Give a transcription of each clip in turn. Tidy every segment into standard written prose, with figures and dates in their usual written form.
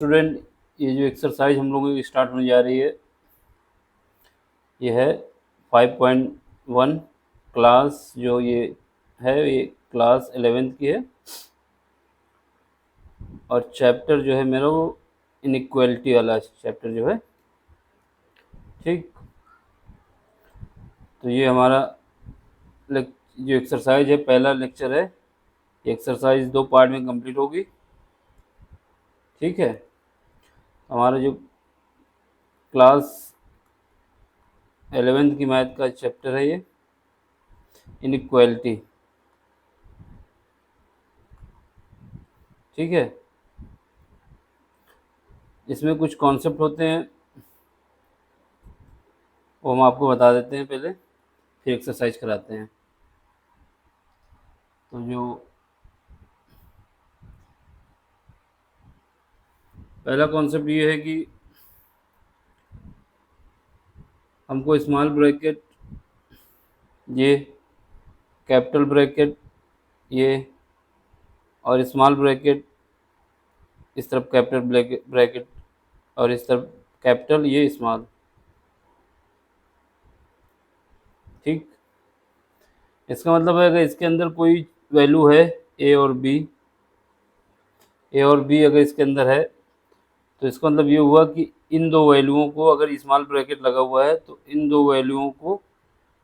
Student, ये जो exercise हम लोगों की स्टार्ट होने जा रही है, ये है 5.1 क्लास जो ये है, ये क्लास 11th की है और चैप्टर जो है मेरा वो इनइक्वालिटी वाला चैप्टर जो है। ठीक, तो ये हमारा जो एक्सरसाइज है, पहला लेक्चर है। एक्सरसाइज 2 पार्ट में कंप्लीट होगी। ठीक है, हमारा जो क्लास 11th की मैथ का चैप्टर है ये इनइक्वालिटी। ठीक है, इसमें कुछ कॉन्सेप्ट होते हैं, वो हम आपको बता देते हैं पहले, फिर एक्सरसाइज कराते हैं। तो जो पहला कॉन्सेप्ट ये है कि हमको स्मॉल ब्रैकेट, ये कैपिटल ब्रैकेट, ये और स्मॉल ब्रैकेट, इस तरफ कैपिटल ब्रैकेट और इस तरफ कैपिटल, ये स्मॉल। ठीक, इसका मतलब है अगर इसके अंदर कोई वैल्यू है ए और बी अगर इसके अंदर है तो इसका मतलब ये हुआ कि इन दो वैल्यूओं को, अगर स्मॉल ब्रैकेट लगा हुआ है तो इन दो वैल्यूओं को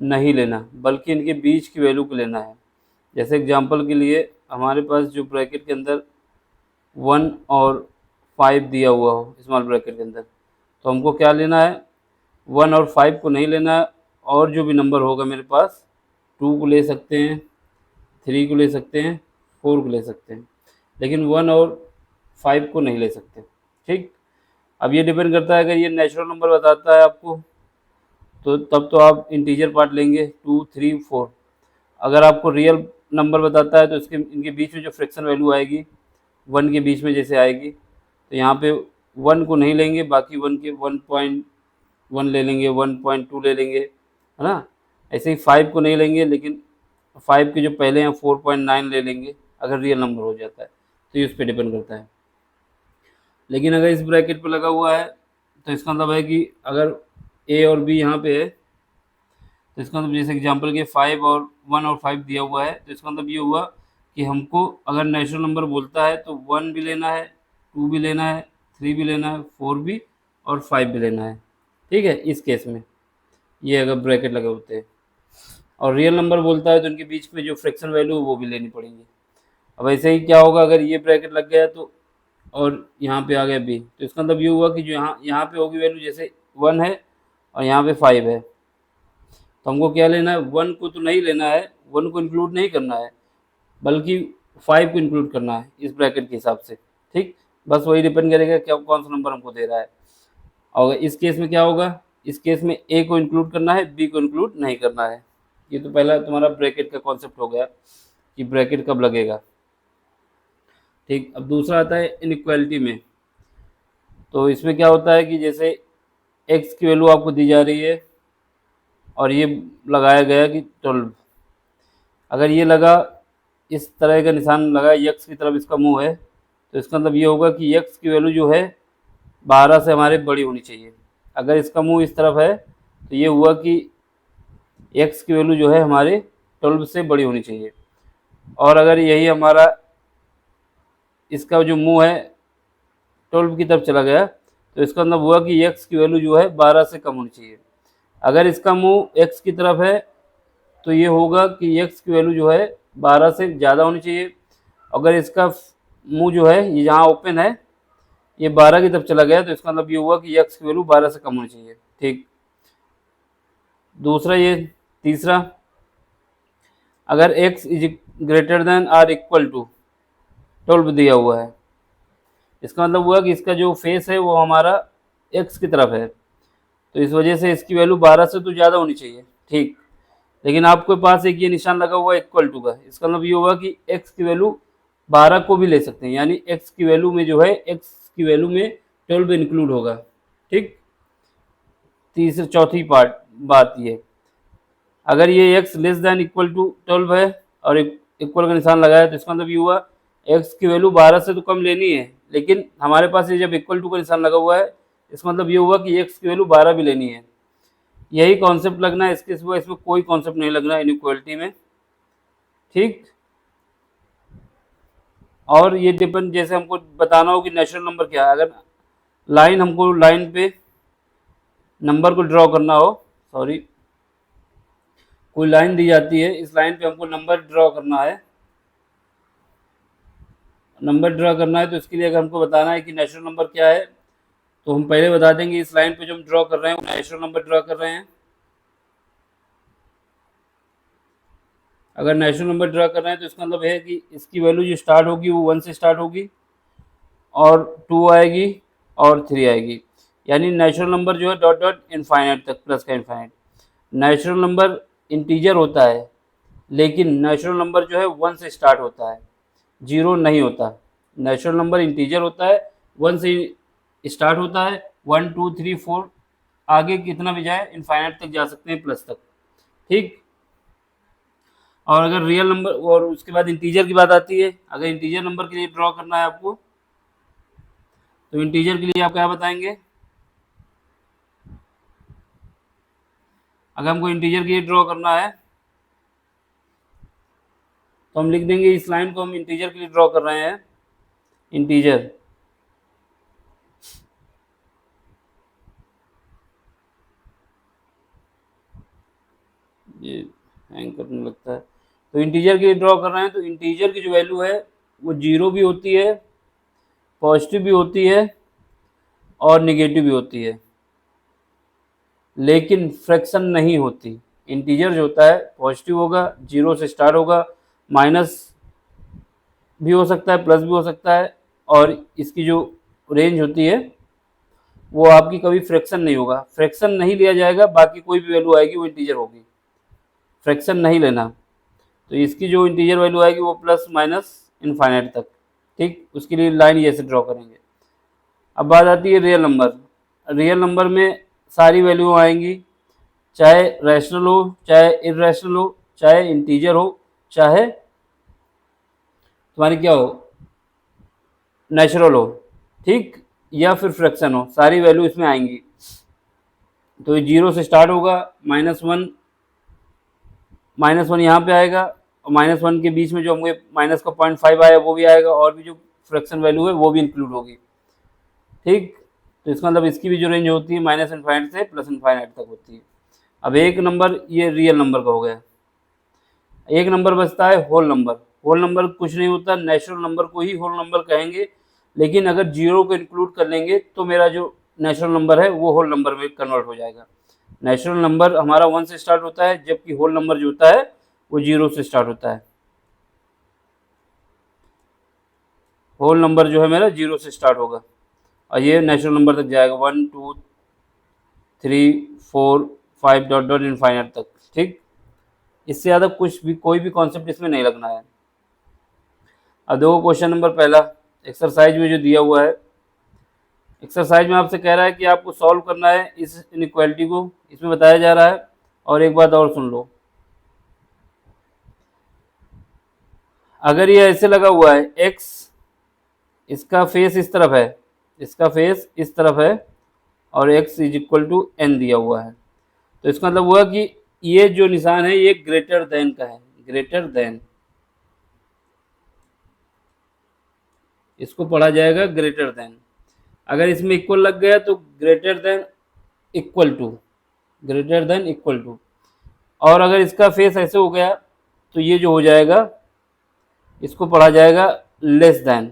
नहीं लेना, बल्कि इनके बीच की वैल्यू को लेना है। जैसे एग्जांपल के लिए हमारे पास जो ब्रैकेट के अंदर 1 और 5 दिया हुआ हो स्मॉल ब्रैकेट के अंदर, तो हमको क्या लेना है, 1 और 5 को नहीं लेना है, और जो भी नंबर होगा मेरे पास 2 को ले सकते हैं, 3 को ले सकते हैं, 4 को ले सकते हैं, लेकिन 1 और 5 को नहीं ले सकते। ठीक, अब ये डिपेंड करता है, अगर ये नेचुरल नंबर बताता है आपको तो तब तो आप इंटीजर पार्ट लेंगे 2, 3, 4। अगर आपको रियल नंबर बताता है तो इसके इनके बीच में जो फ्रैक्शन वैल्यू आएगी 1 के बीच में जैसे आएगी, तो यहाँ पे 1 को नहीं लेंगे, बाकी 1 के 1.1 ले लेंगे, 1.2 ले लेंगे, है ना। ऐसे ही 5 को नहीं लेंगे, लेकिन 5 के जो पहले हैं 4.9 ले लेंगे अगर रियल नंबर हो जाता है, तो ये उस पर डिपेंड करता है। लेकिन अगर इस ब्रैकेट पर लगा हुआ है तो इसका मतलब है कि अगर ए और बी यहाँ पे है, तो इसका मतलब जैसे एग्जांपल के 5 और 1 और 5 दिया हुआ है, तो इसका मतलब ये हुआ कि हमको अगर नेचुरल नंबर बोलता है तो 1 भी लेना है, 2 भी लेना है, 3 भी लेना है, 4 भी और 5 भी लेना है। ठीक है, इस केस में ये अगर ब्रैकेट लगे होते हैं, और रियल नंबर बोलता है तो उनके बीच में जो फ्रैक्शन वैल्यू है वो भी लेनी पड़ेंगी। अब ऐसे ही क्या होगा, अगर ये ब्रैकेट लग गया तो और यहाँ पे आ गया बी, तो इसका मतलब ये हुआ कि जो यहाँ पे होगी वैल्यू, जैसे 1 है और यहाँ पे 5 है, तो हमको क्या लेना है, 1 को तो नहीं लेना है, 1 को इंक्लूड नहीं करना है, बल्कि 5 को इंक्लूड करना है इस ब्रैकेट के हिसाब से। ठीक, बस वही डिपेंड करेगा क्या कौन सा नंबर हमको दे रहा है। और इस केस में क्या होगा, इस केस में ए को इंक्लूड करना है, बी को इंक्लूड नहीं करना है। ये तो पहला तुम्हारा ब्रैकेट का कॉन्सेप्ट हो गया कि ब्रैकेट कब लगेगा। ठीक, अब दूसरा आता है इनइक्वालिटी में। तो इसमें क्या होता है कि जैसे एक्स की वैल्यू आपको दी जा रही है और ये लगाया गया कि 12, अगर ये लगा, इस तरह का निशान लगा, यक्स की तरफ इसका मुंह है, तो इसका मतलब ये होगा कि यक्स की वैल्यू जो है 12 से हमारे बड़ी होनी चाहिए। अगर इसका मुंह इस तरफ है तो ये हुआ कि एक्स की वैल्यू जो है हमारे 12 से बड़ी होनी चाहिए। और अगर यही हमारा इसका जो मुंह है 12 की तरफ चला गया, तो इसका मतलब हुआ कि एक्स की वैल्यू जो है 12 से कम होनी चाहिए। अगर इसका मुंह एक्स की तरफ है तो ये होगा कि एक्स की वैल्यू जो है 12 से ज़्यादा होनी चाहिए। अगर इसका मुंह जो है ये जहाँ ओपन है ये 12 की तरफ चला गया, तो इसका मतलब ये हुआ कि एक्स की वैल्यू 12 से कम होनी चाहिए। ठीक, दूसरा ये तीसरा, अगर x is greater than or equal to 12 दिया हुआ है, इसका मतलब हुआ कि इसका जो फेस है वो हमारा x की तरफ है, तो इस वजह से इसकी वैल्यू 12 से तो ज़्यादा होनी चाहिए। ठीक, लेकिन आपके पास एक ये निशान लगा हुआ है इक्वल टू का, इसका मतलब ये होगा कि x की वैल्यू 12 को भी ले सकते हैं, यानी x की वैल्यू में जो है x की वैल्यू में 12 इंक्लूड होगा। ठीक, तीसरी चौथी बात ये, अगर ये x less than equal to 12 है और इक्वल का निशान लगाया, तो इसका मतलब ये हुआ x की वैल्यू 12 से तो कम लेनी है, लेकिन हमारे पास ये जब इक्वल टू का निशान लगा हुआ है, इसका मतलब ये हुआ कि x की वैल्यू 12 भी लेनी है। यही कॉन्सेप्ट लगना है, इसके सिवा इसमें कोई कॉन्सेप्ट नहीं लगना इनइक्वालिटी में, ठीक। और ये डिपेंड, जैसे हमको बताना हो कि नेचुरल नंबर क्या है, अगर हमको लाइन पे नंबर को ड्रॉ करना हो, सॉरी, कोई लाइन दी जाती है, इस लाइन पे हमको नंबर ड्रॉ करना है, तो इसके लिए अगर हमको बताना है कि नेचुरल नंबर क्या है, तो हम पहले बता देंगे इस लाइन पे जो हम ड्रॉ कर रहे हैं वो नेचुरल नंबर ड्रॉ कर रहे हैं। अगर नेचुरल नंबर ड्रॉ कर रहे हैं तो इसका मतलब है कि इसकी वैल्यू जो स्टार्ट होगी वो 1 से स्टार्ट होगी, और 2 आएगी और 3 आएगी, यानी नेचुरल नंबर जो है डॉट डॉट इनफाइनाइट तक, प्लस का इनफाइनाइट। नेचुरल नंबर इंटीजर होता है, लेकिन नेचुरल नंबर जो है 1 से स्टार्ट होता है, 0 नहीं होता। नेचुरल नंबर इंटीजर होता है, 1 से स्टार्ट होता है, 1 2 3 4 आगे कितना भी जाए इनफाइनाइट तक जा सकते हैं, प्लस तक, ठीक। और अगर रियल नंबर, और उसके बाद इंटीजर की बात आती है, अगर इंटीजर नंबर के लिए ड्रॉ करना है आपको, तो इंटीजर के लिए आप क्या बताएंगे? अगर हमको इंटीजर के लिए ड्रॉ करना है तो हम लिख देंगे, इस लाइन को हम इंटीजर के लिए ड्रॉ कर रहे हैं, इंटीजर। ये हैंग करने लगता है, तो इंटीजर के लिए ड्रॉ कर रहे हैं, तो इंटीजर की जो वैल्यू है वो 0 भी होती है, पॉजिटिव भी होती है और निगेटिव भी होती है, लेकिन फ्रैक्शन नहीं होती। इंटीजर जो होता है पॉजिटिव होगा, 0 से स्टार्ट होगा, माइनस भी हो सकता है, प्लस भी हो सकता है, और इसकी जो रेंज होती है वो आपकी कभी फ्रैक्शन नहीं होगा, फ्रैक्शन नहीं लिया जाएगा, बाकी कोई भी वैल्यू आएगी वो इंटीजर होगी, फ्रैक्शन नहीं लेना। तो इसकी जो इंटीजर वैल्यू आएगी वो प्लस माइनस इनफाइनाइट तक, ठीक। उसके लिए लाइन जैसे ड्रॉ करेंगे। अब बात आती है रियल नंबर। रियल नंबर में सारी वैल्यू आएंगी, चाहे रैशनल हो, चाहे इरेशनल हो, चाहे इंटीजर हो, चाहे तुम्हारी क्या हो, नेचुरल हो, ठीक, या फिर फ्रैक्शन हो, सारी वैल्यू इसमें आएंगी। तो ये 0 से स्टार्ट होगा, -1 यहाँ पे आएगा, और -1 के बीच में जो हमको माइनस का 0.5 आया वो भी आएगा, और भी जो फ्रैक्शन वैल्यू है वो भी इंक्लूड होगी, ठीक। तो इसका मतलब इसकी भी जो रेंज होती है माइनस इनफाइनाइट से प्लस इनफाइनाइट तक होती है। अब एक नंबर ये रियल नंबर का हो गया, एक नंबर बचता है होल नंबर। होल नंबर कुछ नहीं होता, नेचुरल नंबर को ही होल नंबर कहेंगे, लेकिन अगर 0 को इंक्लूड कर लेंगे तो मेरा जो नेचुरल नंबर है वो होल नंबर में कन्वर्ट हो जाएगा। नेचुरल नंबर हमारा 1 से स्टार्ट होता है, जबकि होल नंबर जो होता है वो 0 से स्टार्ट होता है। होल नंबर जो है मेरा 0 से स्टार्ट होगा, और ये नेचुरल नंबर तक जाएगा, 1 2 3 4 5 डॉट डॉट इनफाइनाइट तक, ठीक। इससे ज़्यादा कुछ भी, कोई भी कॉन्सेप्ट इसमें नहीं लगना है। अब देखो क्वेश्चन नंबर पहला, एक्सरसाइज में जो दिया हुआ है, एक्सरसाइज में आपसे कह रहा है कि आपको सॉल्व करना है इस इनइक्वालिटी को, इसमें बताया जा रहा है। और एक बात और सुन लो, अगर ये ऐसे लगा हुआ है x, इसका फेस इस तरफ है, इसका फेस इस तरफ है, और x is equal to n दिया हुआ है, तो इसका मतलब हुआ कि ये जो निशान है ये ग्रेटर देन का है, ग्रेटर देन, इसको पढ़ा जाएगा ग्रेटर देन। अगर इसमें इक्वल लग गया तो greater than equal to, greater than equal to. और अगर इसका फेस ऐसे हो गया तो ये जो हो जाएगा इसको पढ़ा जाएगा लेस देन,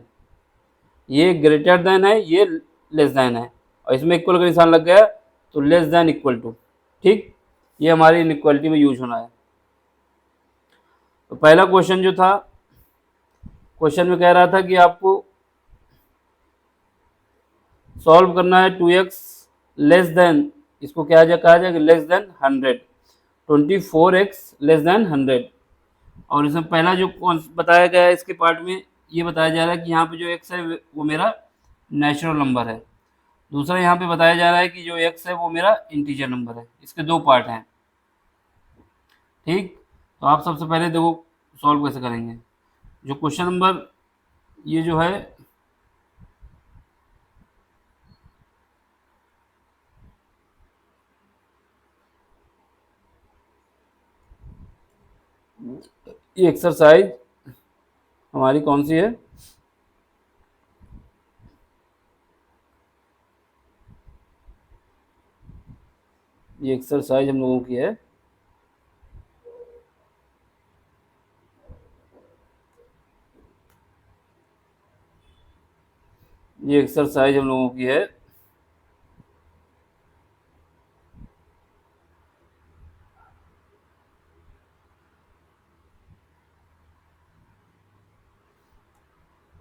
ये ग्रेटर देन है, ये लेस देन है, और इसमें इक्वल का निशान लग गया तो लेस देन इक्वल टू, ठीक। ये हमारी इनइक्वालिटी में यूज होना है। तो पहला क्वेश्चन जो था, क्वेश्चन में कह रहा था कि आपको सॉल्व करना है 2x लेस देन, इसको क्या कहा जाएगा, less than 100, 24x less than 100। और इसमें पहला जो बताया गया है इसके पार्ट में, ये बताया जा रहा है कि यहाँ पे जो x है वो मेरा नेचुरल नंबर है। दूसरा यहाँ पे बताया जा रहा है कि जो x है वो मेरा इंटीजर नंबर है। इसके दो पार्ट हैं, ठीक। तो आप सबसे पहले देखो सॉल्व कैसे करेंगे। जो क्वेश्चन नंबर ये जो है ये एक्सरसाइज हमारी कौन सी है? ये एक्सरसाइज हम लोगों की है ये एक्सरसाइज हम लोगों की है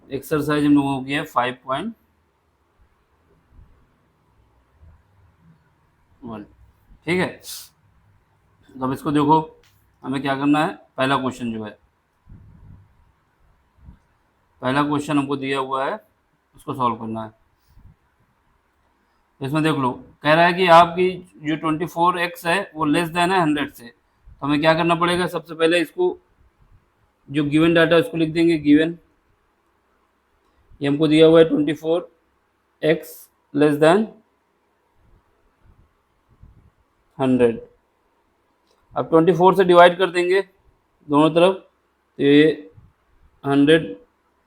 एक्सरसाइज हम लोगों की है 5.1। ठीक है, तो अब इसको देखो, हमें क्या करना है। पहला क्वेश्चन जो है, पहला क्वेश्चन हमको दिया हुआ है, उसको सॉल्व करना है। तो इसमें देख लो, कह रहा है कि आपकी जो 24x है वो लेस देन है 100 से। तो हमें क्या करना पड़ेगा, सबसे पहले इसको जो गिवन डाटा है उसको लिख देंगे। गिवन ये हमको दिया हुआ है 24x लेस देन 100। अब 24 से डिवाइड कर देंगे दोनों तरफ, तो ये 100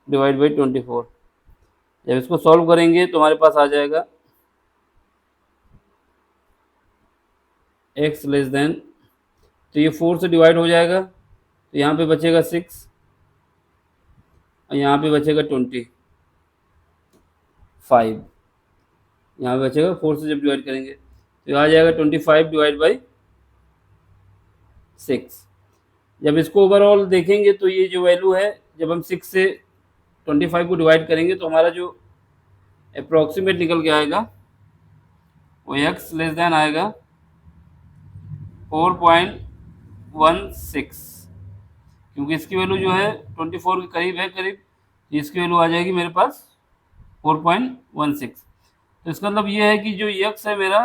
डिवाइड बाई 24। जब इसको सॉल्व करेंगे तो हमारे पास आ जाएगा x लेस देन, तो ये 4 से डिवाइड हो जाएगा, तो यहाँ पे बचेगा 6 और यहाँ पे बचेगा 25। यहाँ पे बचेगा 4 से जब डिवाइड करेंगे तो आ जाएगा 25 डिवाइड बाई 6। जब इसको ओवरऑल देखेंगे तो ये जो वैल्यू है, जब हम 6 से 25 को डिवाइड करेंगे तो हमारा जो अप्रॉक्सीमेट निकल के आएगा वो x लेस देन आएगा 4.16, क्योंकि इसकी वैल्यू जो है 24 के करीब है, करीब, तो इसकी वैल्यू आ जाएगी मेरे पास 4.16। तो इसका मतलब ये है कि जो x है मेरा,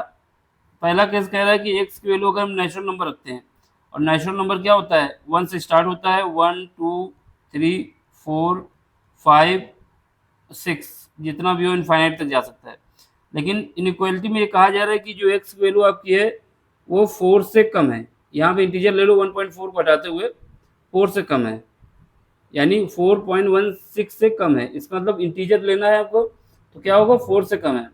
पहला केस कह रहा है कि x की वैल्यू अगर हम नेचुरल नंबर रखते हैं, और नेचुरल नंबर क्या होता है, 1 से स्टार्ट होता है, 1 2 3 4 5 6, जितना भी हो इनफाइनाइट तक जा सकता है। लेकिन इनइक्वालिटी में ये कहा जा रहा है कि जो x की वैल्यू आपकी है वो 4 से कम है। यहाँ पे इंटीजर ले लो, 1.4 को हटाते हुए 4 से कम है, यानी 4.16 से कम है। इसका मतलब इंटीजर लेना है आपको, तो क्या होगा, 4 से कम है।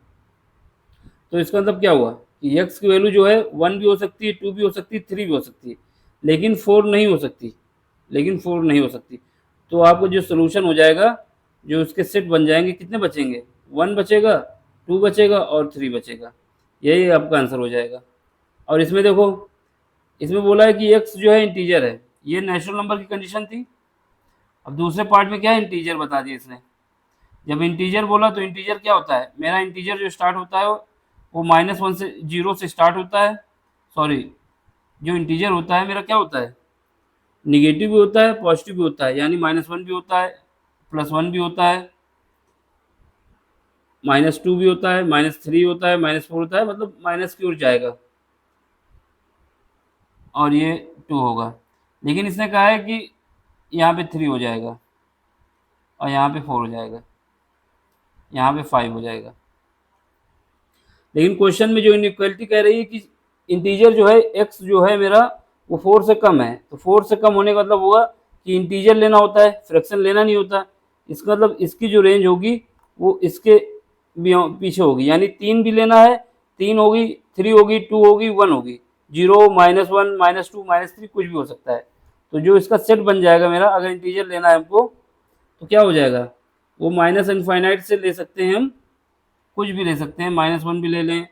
तो इसका मतलब क्या हुआ कि x की वैल्यू जो है 1 भी हो सकती है, 2 भी हो सकती है, 3 भी हो सकती है, लेकिन 4 नहीं हो सकती, तो आपको जो सोल्यूशन हो जाएगा, जो उसके सेट बन जाएंगे, कितने बचेंगे, 1 बचेगा, 2 बचेगा और 3 बचेगा। यही आपका आंसर हो जाएगा। और इसमें देखो, इसमें बोला है कि x जो है इंटीजर है, ये नेचुरल नंबर की कंडीशन थी। अब दूसरे पार्ट में क्या है, इंटीजर बता दिया इसने। जब इंटीजर बोला तो इंटीजर क्या होता है, मेरा इंटीजर जो स्टार्ट होता है वो -1 से 0 से स्टार्ट होता है। सॉरी, जो इंटीजर होता है मेरा क्या होता है, निगेटिव भी होता है, पॉजिटिव भी होता है, यानी -1 भी होता है, +1 भी होता है, -2 भी होता है, -3 होता है, -4 होता है, मतलब माइनस की ओर जाएगा, और ये 2 होगा। लेकिन इसने कहा है कि यहाँ पे 3 हो जाएगा, और यहाँ पे 4 हो जाएगा, यहाँ पे 5 हो जाएगा। लेकिन क्वेश्चन में जो इनइक्वालिटी कह रही है कि इंटीजर जो है x जो है मेरा वो 4 से कम है, तो 4 से कम होने का मतलब हुआ कि इंटीजर लेना होता है, फ्रैक्शन लेना नहीं होता। इसका मतलब इसकी जो रेंज होगी वो इसके पीछे होगी, यानी 3 भी लेना है, 3 होगी, 3 होगी, 2 होगी, 1 होगी, 0 -1 -2 -3 कुछ भी हो सकता है। तो जो इसका सेट बन जाएगा मेरा, अगर इंटीजर लेना है हमको, तो क्या हो जाएगा, वो माइनस इनफाइनाइट से ले सकते हैं हम, कुछ भी ले सकते हैं, -1 भी ले लें,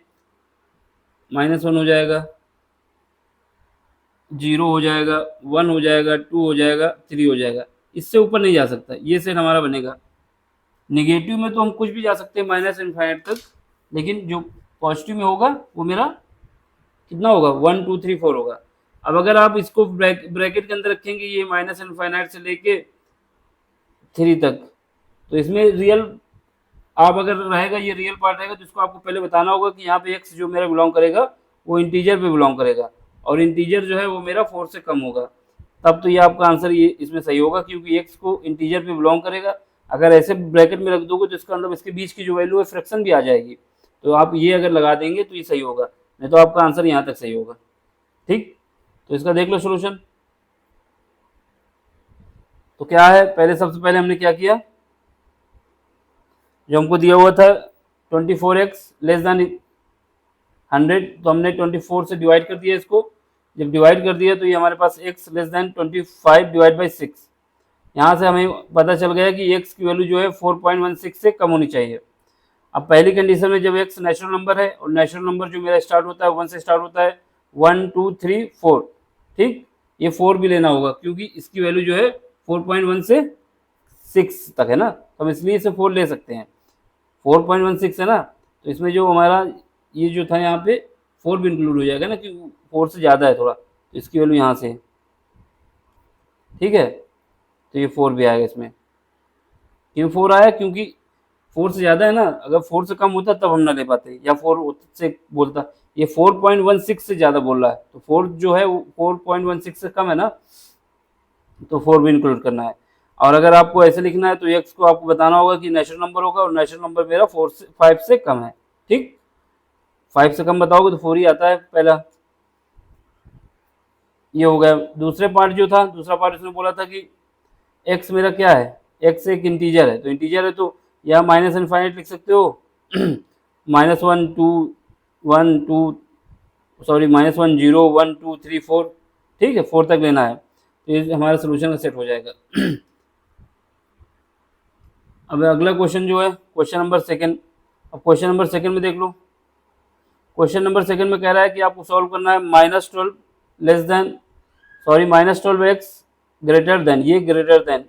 -1 हो जाएगा, 0 हो जाएगा, 1 हो जाएगा, 2 हो जाएगा, 3 हो जाएगा, इससे ऊपर नहीं जा सकता। ये सेट हमारा बनेगा। निगेटिव में तो हम कुछ भी जा सकते हैं माइनस इनफाइनाइट तक, लेकिन जो पॉजिटिव में होगा वो मेरा कितना होगा, 1 2 3 4 होगा। अब अगर आप इसको ब्रैकेट के अंदर रखेंगे, ये माइनस इनफाइनाइट से लेके 3 तक, तो इसमें रियल आप अगर रहेगा, ये रियल पार्ट रहेगा, तो इसको आपको पहले बताना होगा कि यहाँ पे x जो मेरा बिलोंग करेगा वो इंटीजर पे बिलोंग करेगा, और इंटीजर जो है वो मेरा 4 से कम होगा, तब तो ये आपका आंसर ये इसमें सही होगा, क्योंकि x को इंटीजर पे बिलोंग करेगा। अगर ऐसे ब्रैकेट में रख दोगे तो इसका मतलब इसके बीच की जो वैल्यू है फ्रैक्शन भी आ जाएगी, तो आप ये अगर लगा देंगे तो ये सही होगा, नहीं तो आपका आंसर यहाँ तक सही होगा। ठीक, तो इसका देख लो सोल्यूशन। तो क्या है, पहले सबसे पहले हमने क्या किया, जो हमको दिया हुआ था 24x लेस देन 100, तो हमने 24 से डिवाइड कर दिया इसको। जब डिवाइड कर दिया तो ये हमारे पास x less then 25 divide by 6, यहाँ से हमें पता चल गया कि x की वैल्यू जो है 4.16 से कम होनी चाहिए। अब पहली कंडीशन में जब x नेचुरल नंबर है और नेचुरल नंबर जो मेरा स्टार्ट होता है 1 से स्टार्ट होता है, 1 2 3 4, ठीक, ये 4 भी लेना होगा क्योंकि इसकी वैल्यू जो है 4.1 से 6 तक है ना, तो हम इसलिए इसे 4 ले सकते हैं। 4.16 है ना, तो इसमें जो हमारा ये जो था यहाँ पे 4 भी इंक्लूड हो जाएगा ना, क्योंकि 4 से ज़्यादा है थोड़ा, तो इसकी वैल्यू यहाँ से, ठीक है, तो ये 4 भी आएगा इसमें। क्यों 4 आया, क्योंकि 4 से ज़्यादा है ना, अगर 4 से कम होता तब हम ना ले पाते, या 4 से बोलता, ये 4.16 से ज़्यादा बोल रहा है, तो 4 जो है वो 4.16 से कम है ना, तो 4 भी इंक्लूड करना है। और अगर आपको ऐसे लिखना है तो x को आपको बताना होगा कि नेचुरल नंबर होगा और नेचुरल नंबर मेरा 5 से कम है, ठीक, 5 से कम बताओगे तो 4 ही आता है पहला। ये हो गया। दूसरे पार्ट जो था, दूसरा पार्ट उसने बोला था कि x मेरा क्या है, x एक इंटीजर है, तो इंटीजर है तो या माइनस इनफाइनाइट लिख सकते हो -1 2 1 2 सॉरी -1 0 1 2 3 4, ठीक है, 4 तक लेना है, तो ये हमारा सोल्यूशन सेट हो जाएगा। अब अगला क्वेश्चन जो है क्वेश्चन नंबर सेकंड। अब क्वेश्चन नंबर सेकंड में देख लो। क्वेश्चन नंबर सेकंड में कह रहा है कि आपको सॉल्व करना है -12 less than -12x greater than, ये ग्रेटर देन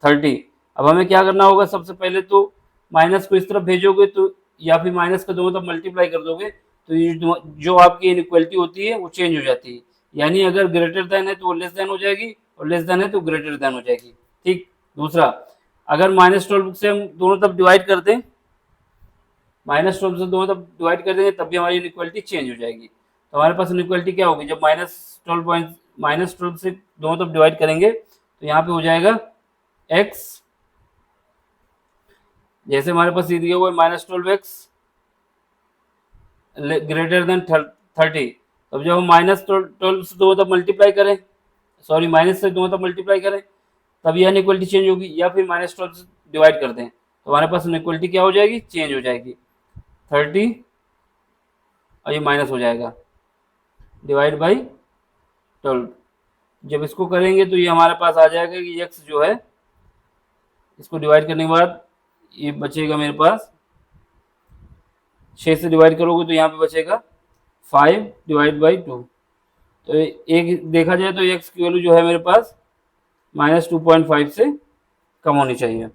30। अब हमें क्या करना होगा, सबसे पहले तो माइनस को इस तरफ भेजोगे तो, या फिर माइनस का दोनों तरफ मल्टीप्लाई कर दोगे तो ये जो आपकी इनइक्वालिटी होती है वो चेंज हो जाती है। यानी अगर ग्रेटर देन है तो वो लेस देन हो जाएगी, और लेस देन है तो ग्रेटर देन हो जाएगी, ठीक। दूसरा, अगर -12 से हम दोनों तरफ डिवाइड कर दें, -12 से दोनों तरफ डिवाइड कर देंगे तब भी हमारी इनइक्वालिटी चेंज हो जाएगी। तो हमारे पास इनइक्वालिटी क्या होगी, जब -12 से दोनों तरफ डिवाइड करेंगे तो यहाँ पे हो जाएगा x, जैसे हमारे पास ये दिया हुआ है -12x ग्रेटर देन 30, अब जब हम -12 से दोनों तरफ मल्टीप्लाई करें, सॉरी माइनस से दोनों तरफ मल्टीप्लाई करें तब यह इनइक्वालिटी चेंज होगी, या फिर -12 से डिवाइड कर दें तो हमारे पास इनइक्वालिटी क्या हो जाएगी, चेंज हो जाएगी, 30 और ये माइनस हो जाएगा डिवाइड बाई 12। जब इसको करेंगे तो ये हमारे पास आ जाएगा कि x जो है, इसको डिवाइड करने के बाद ये बचेगा मेरे पास, 6 से डिवाइड करोगे तो यहाँ पे बचेगा 5 डिवाइड बाई 2। तो एक देखा जाए तो x की वैल्यू जो है मेरे पास -2.5 से कम होनी चाहिए।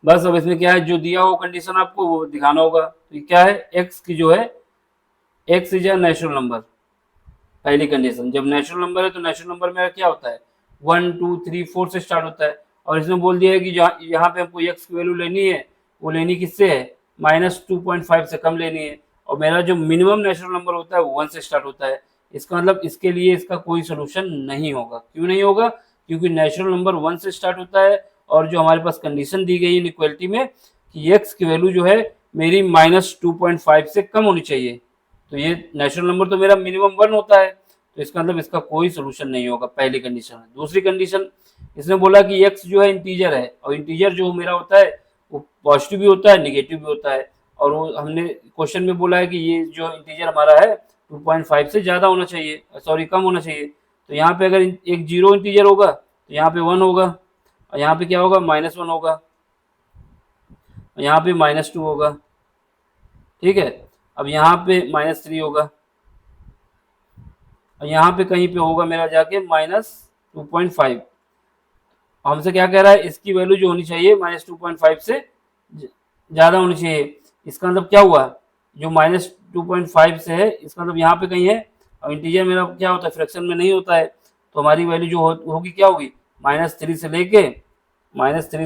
बस अब इसमें क्या है, जो दिया हो कंडीशन आपको वो दिखाना होगा। तो ये क्या है, x की जो है, x is a natural number, पहली कंडीशन। जब नेचुरल नंबर है तो नेचुरल नंबर मेरा क्या होता है, 1 2 3 4 से स्टार्ट होता है, और इसने बोल दिया है कि यहाँ पे हमको x की वैल्यू लेनी है, वो लेनी किससे है, -2.5 से कम लेनी है, और मेरा जो मिनिमम नेचुरल नंबर होता है वो 1 से स्टार्ट होता है। इसका मतलब इसके लिए इसका कोई सोल्यूशन नहीं होगा। क्यों नहीं होगा, क्योंकि नेचुरल नंबर 1 से स्टार्ट होता है, और जो हमारे पास कंडीशन दी गई है इनइक्वालिटी में कि x की वैल्यू जो है मेरी -2.5 से कम होनी चाहिए, तो ये नेचुरल नंबर तो मेरा मिनिमम 1 होता है, तो इसका मतलब इसका कोई सोल्यूशन नहीं होगा, पहली कंडीशन है। दूसरी कंडीशन, इसने बोला कि x जो है इंटीजर है, और इंटीजर जो मेरा होता है वो पॉजिटिव भी होता है निगेटिव भी होता है, और वो हमने क्वेश्चन में बोला है कि ये जो इंटीजर हमारा है 2.5 से ज़्यादा होना चाहिए, सॉरी कम होना चाहिए। तो यहाँ पे अगर एक जीरो इंटीजर होगा तो यहाँ पे 1 होगा, और यहाँ पे क्या होगा, -1 होगा, और यहाँ पे -2 होगा, ठीक है। अब यहाँ पे -3 होगा, और यहाँ पे कहीं पे होगा मेरा जाके -2.5। हमसे क्या कह रहा है, इसकी वैल्यू जो होनी चाहिए -2.5 से ज़्यादा होनी चाहिए। इसका मतलब क्या हुआ, जो -2.5 से है इसका मतलब यहाँ पे कहीं है, और इंटीजर मेरा क्या होता है, फ्रैक्शन में नहीं होता है, तो हमारी वैल्यू जो होगी क्या होगी, -3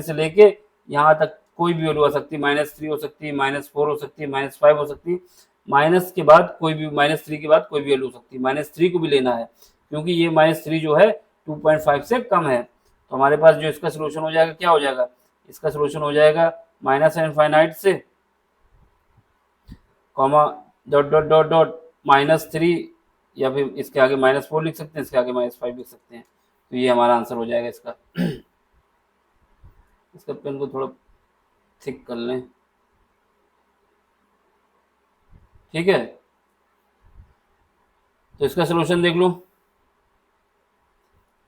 से लेके यहाँ तक कोई भी वैल्यू आ सकती है, -3 हो सकती है, -4 हो सकती है, -5 हो सकती है, माइनस के बाद कोई भी, -3 के बाद कोई भी वैल्यू हो सकती है, -3 को भी लेना है क्योंकि ये -3 जो है 2.5 से कम है। तो हमारे पास जो इसका सोल्यूशन हो जाएगा, क्या हो जाएगा, इसका सोल्यूशन हो जाएगा -इनफाइनाइट से comma dot dot dot dot -3, या फिर इसके आगे -4 लिख सकते हैं, इसके आगे -5 लिख सकते हैं। तो ये हमारा आंसर हो जाएगा इसका। इसका पेन को थोड़ा थिक कर लें, ठीक है। तो इसका सोल्यूशन देख लो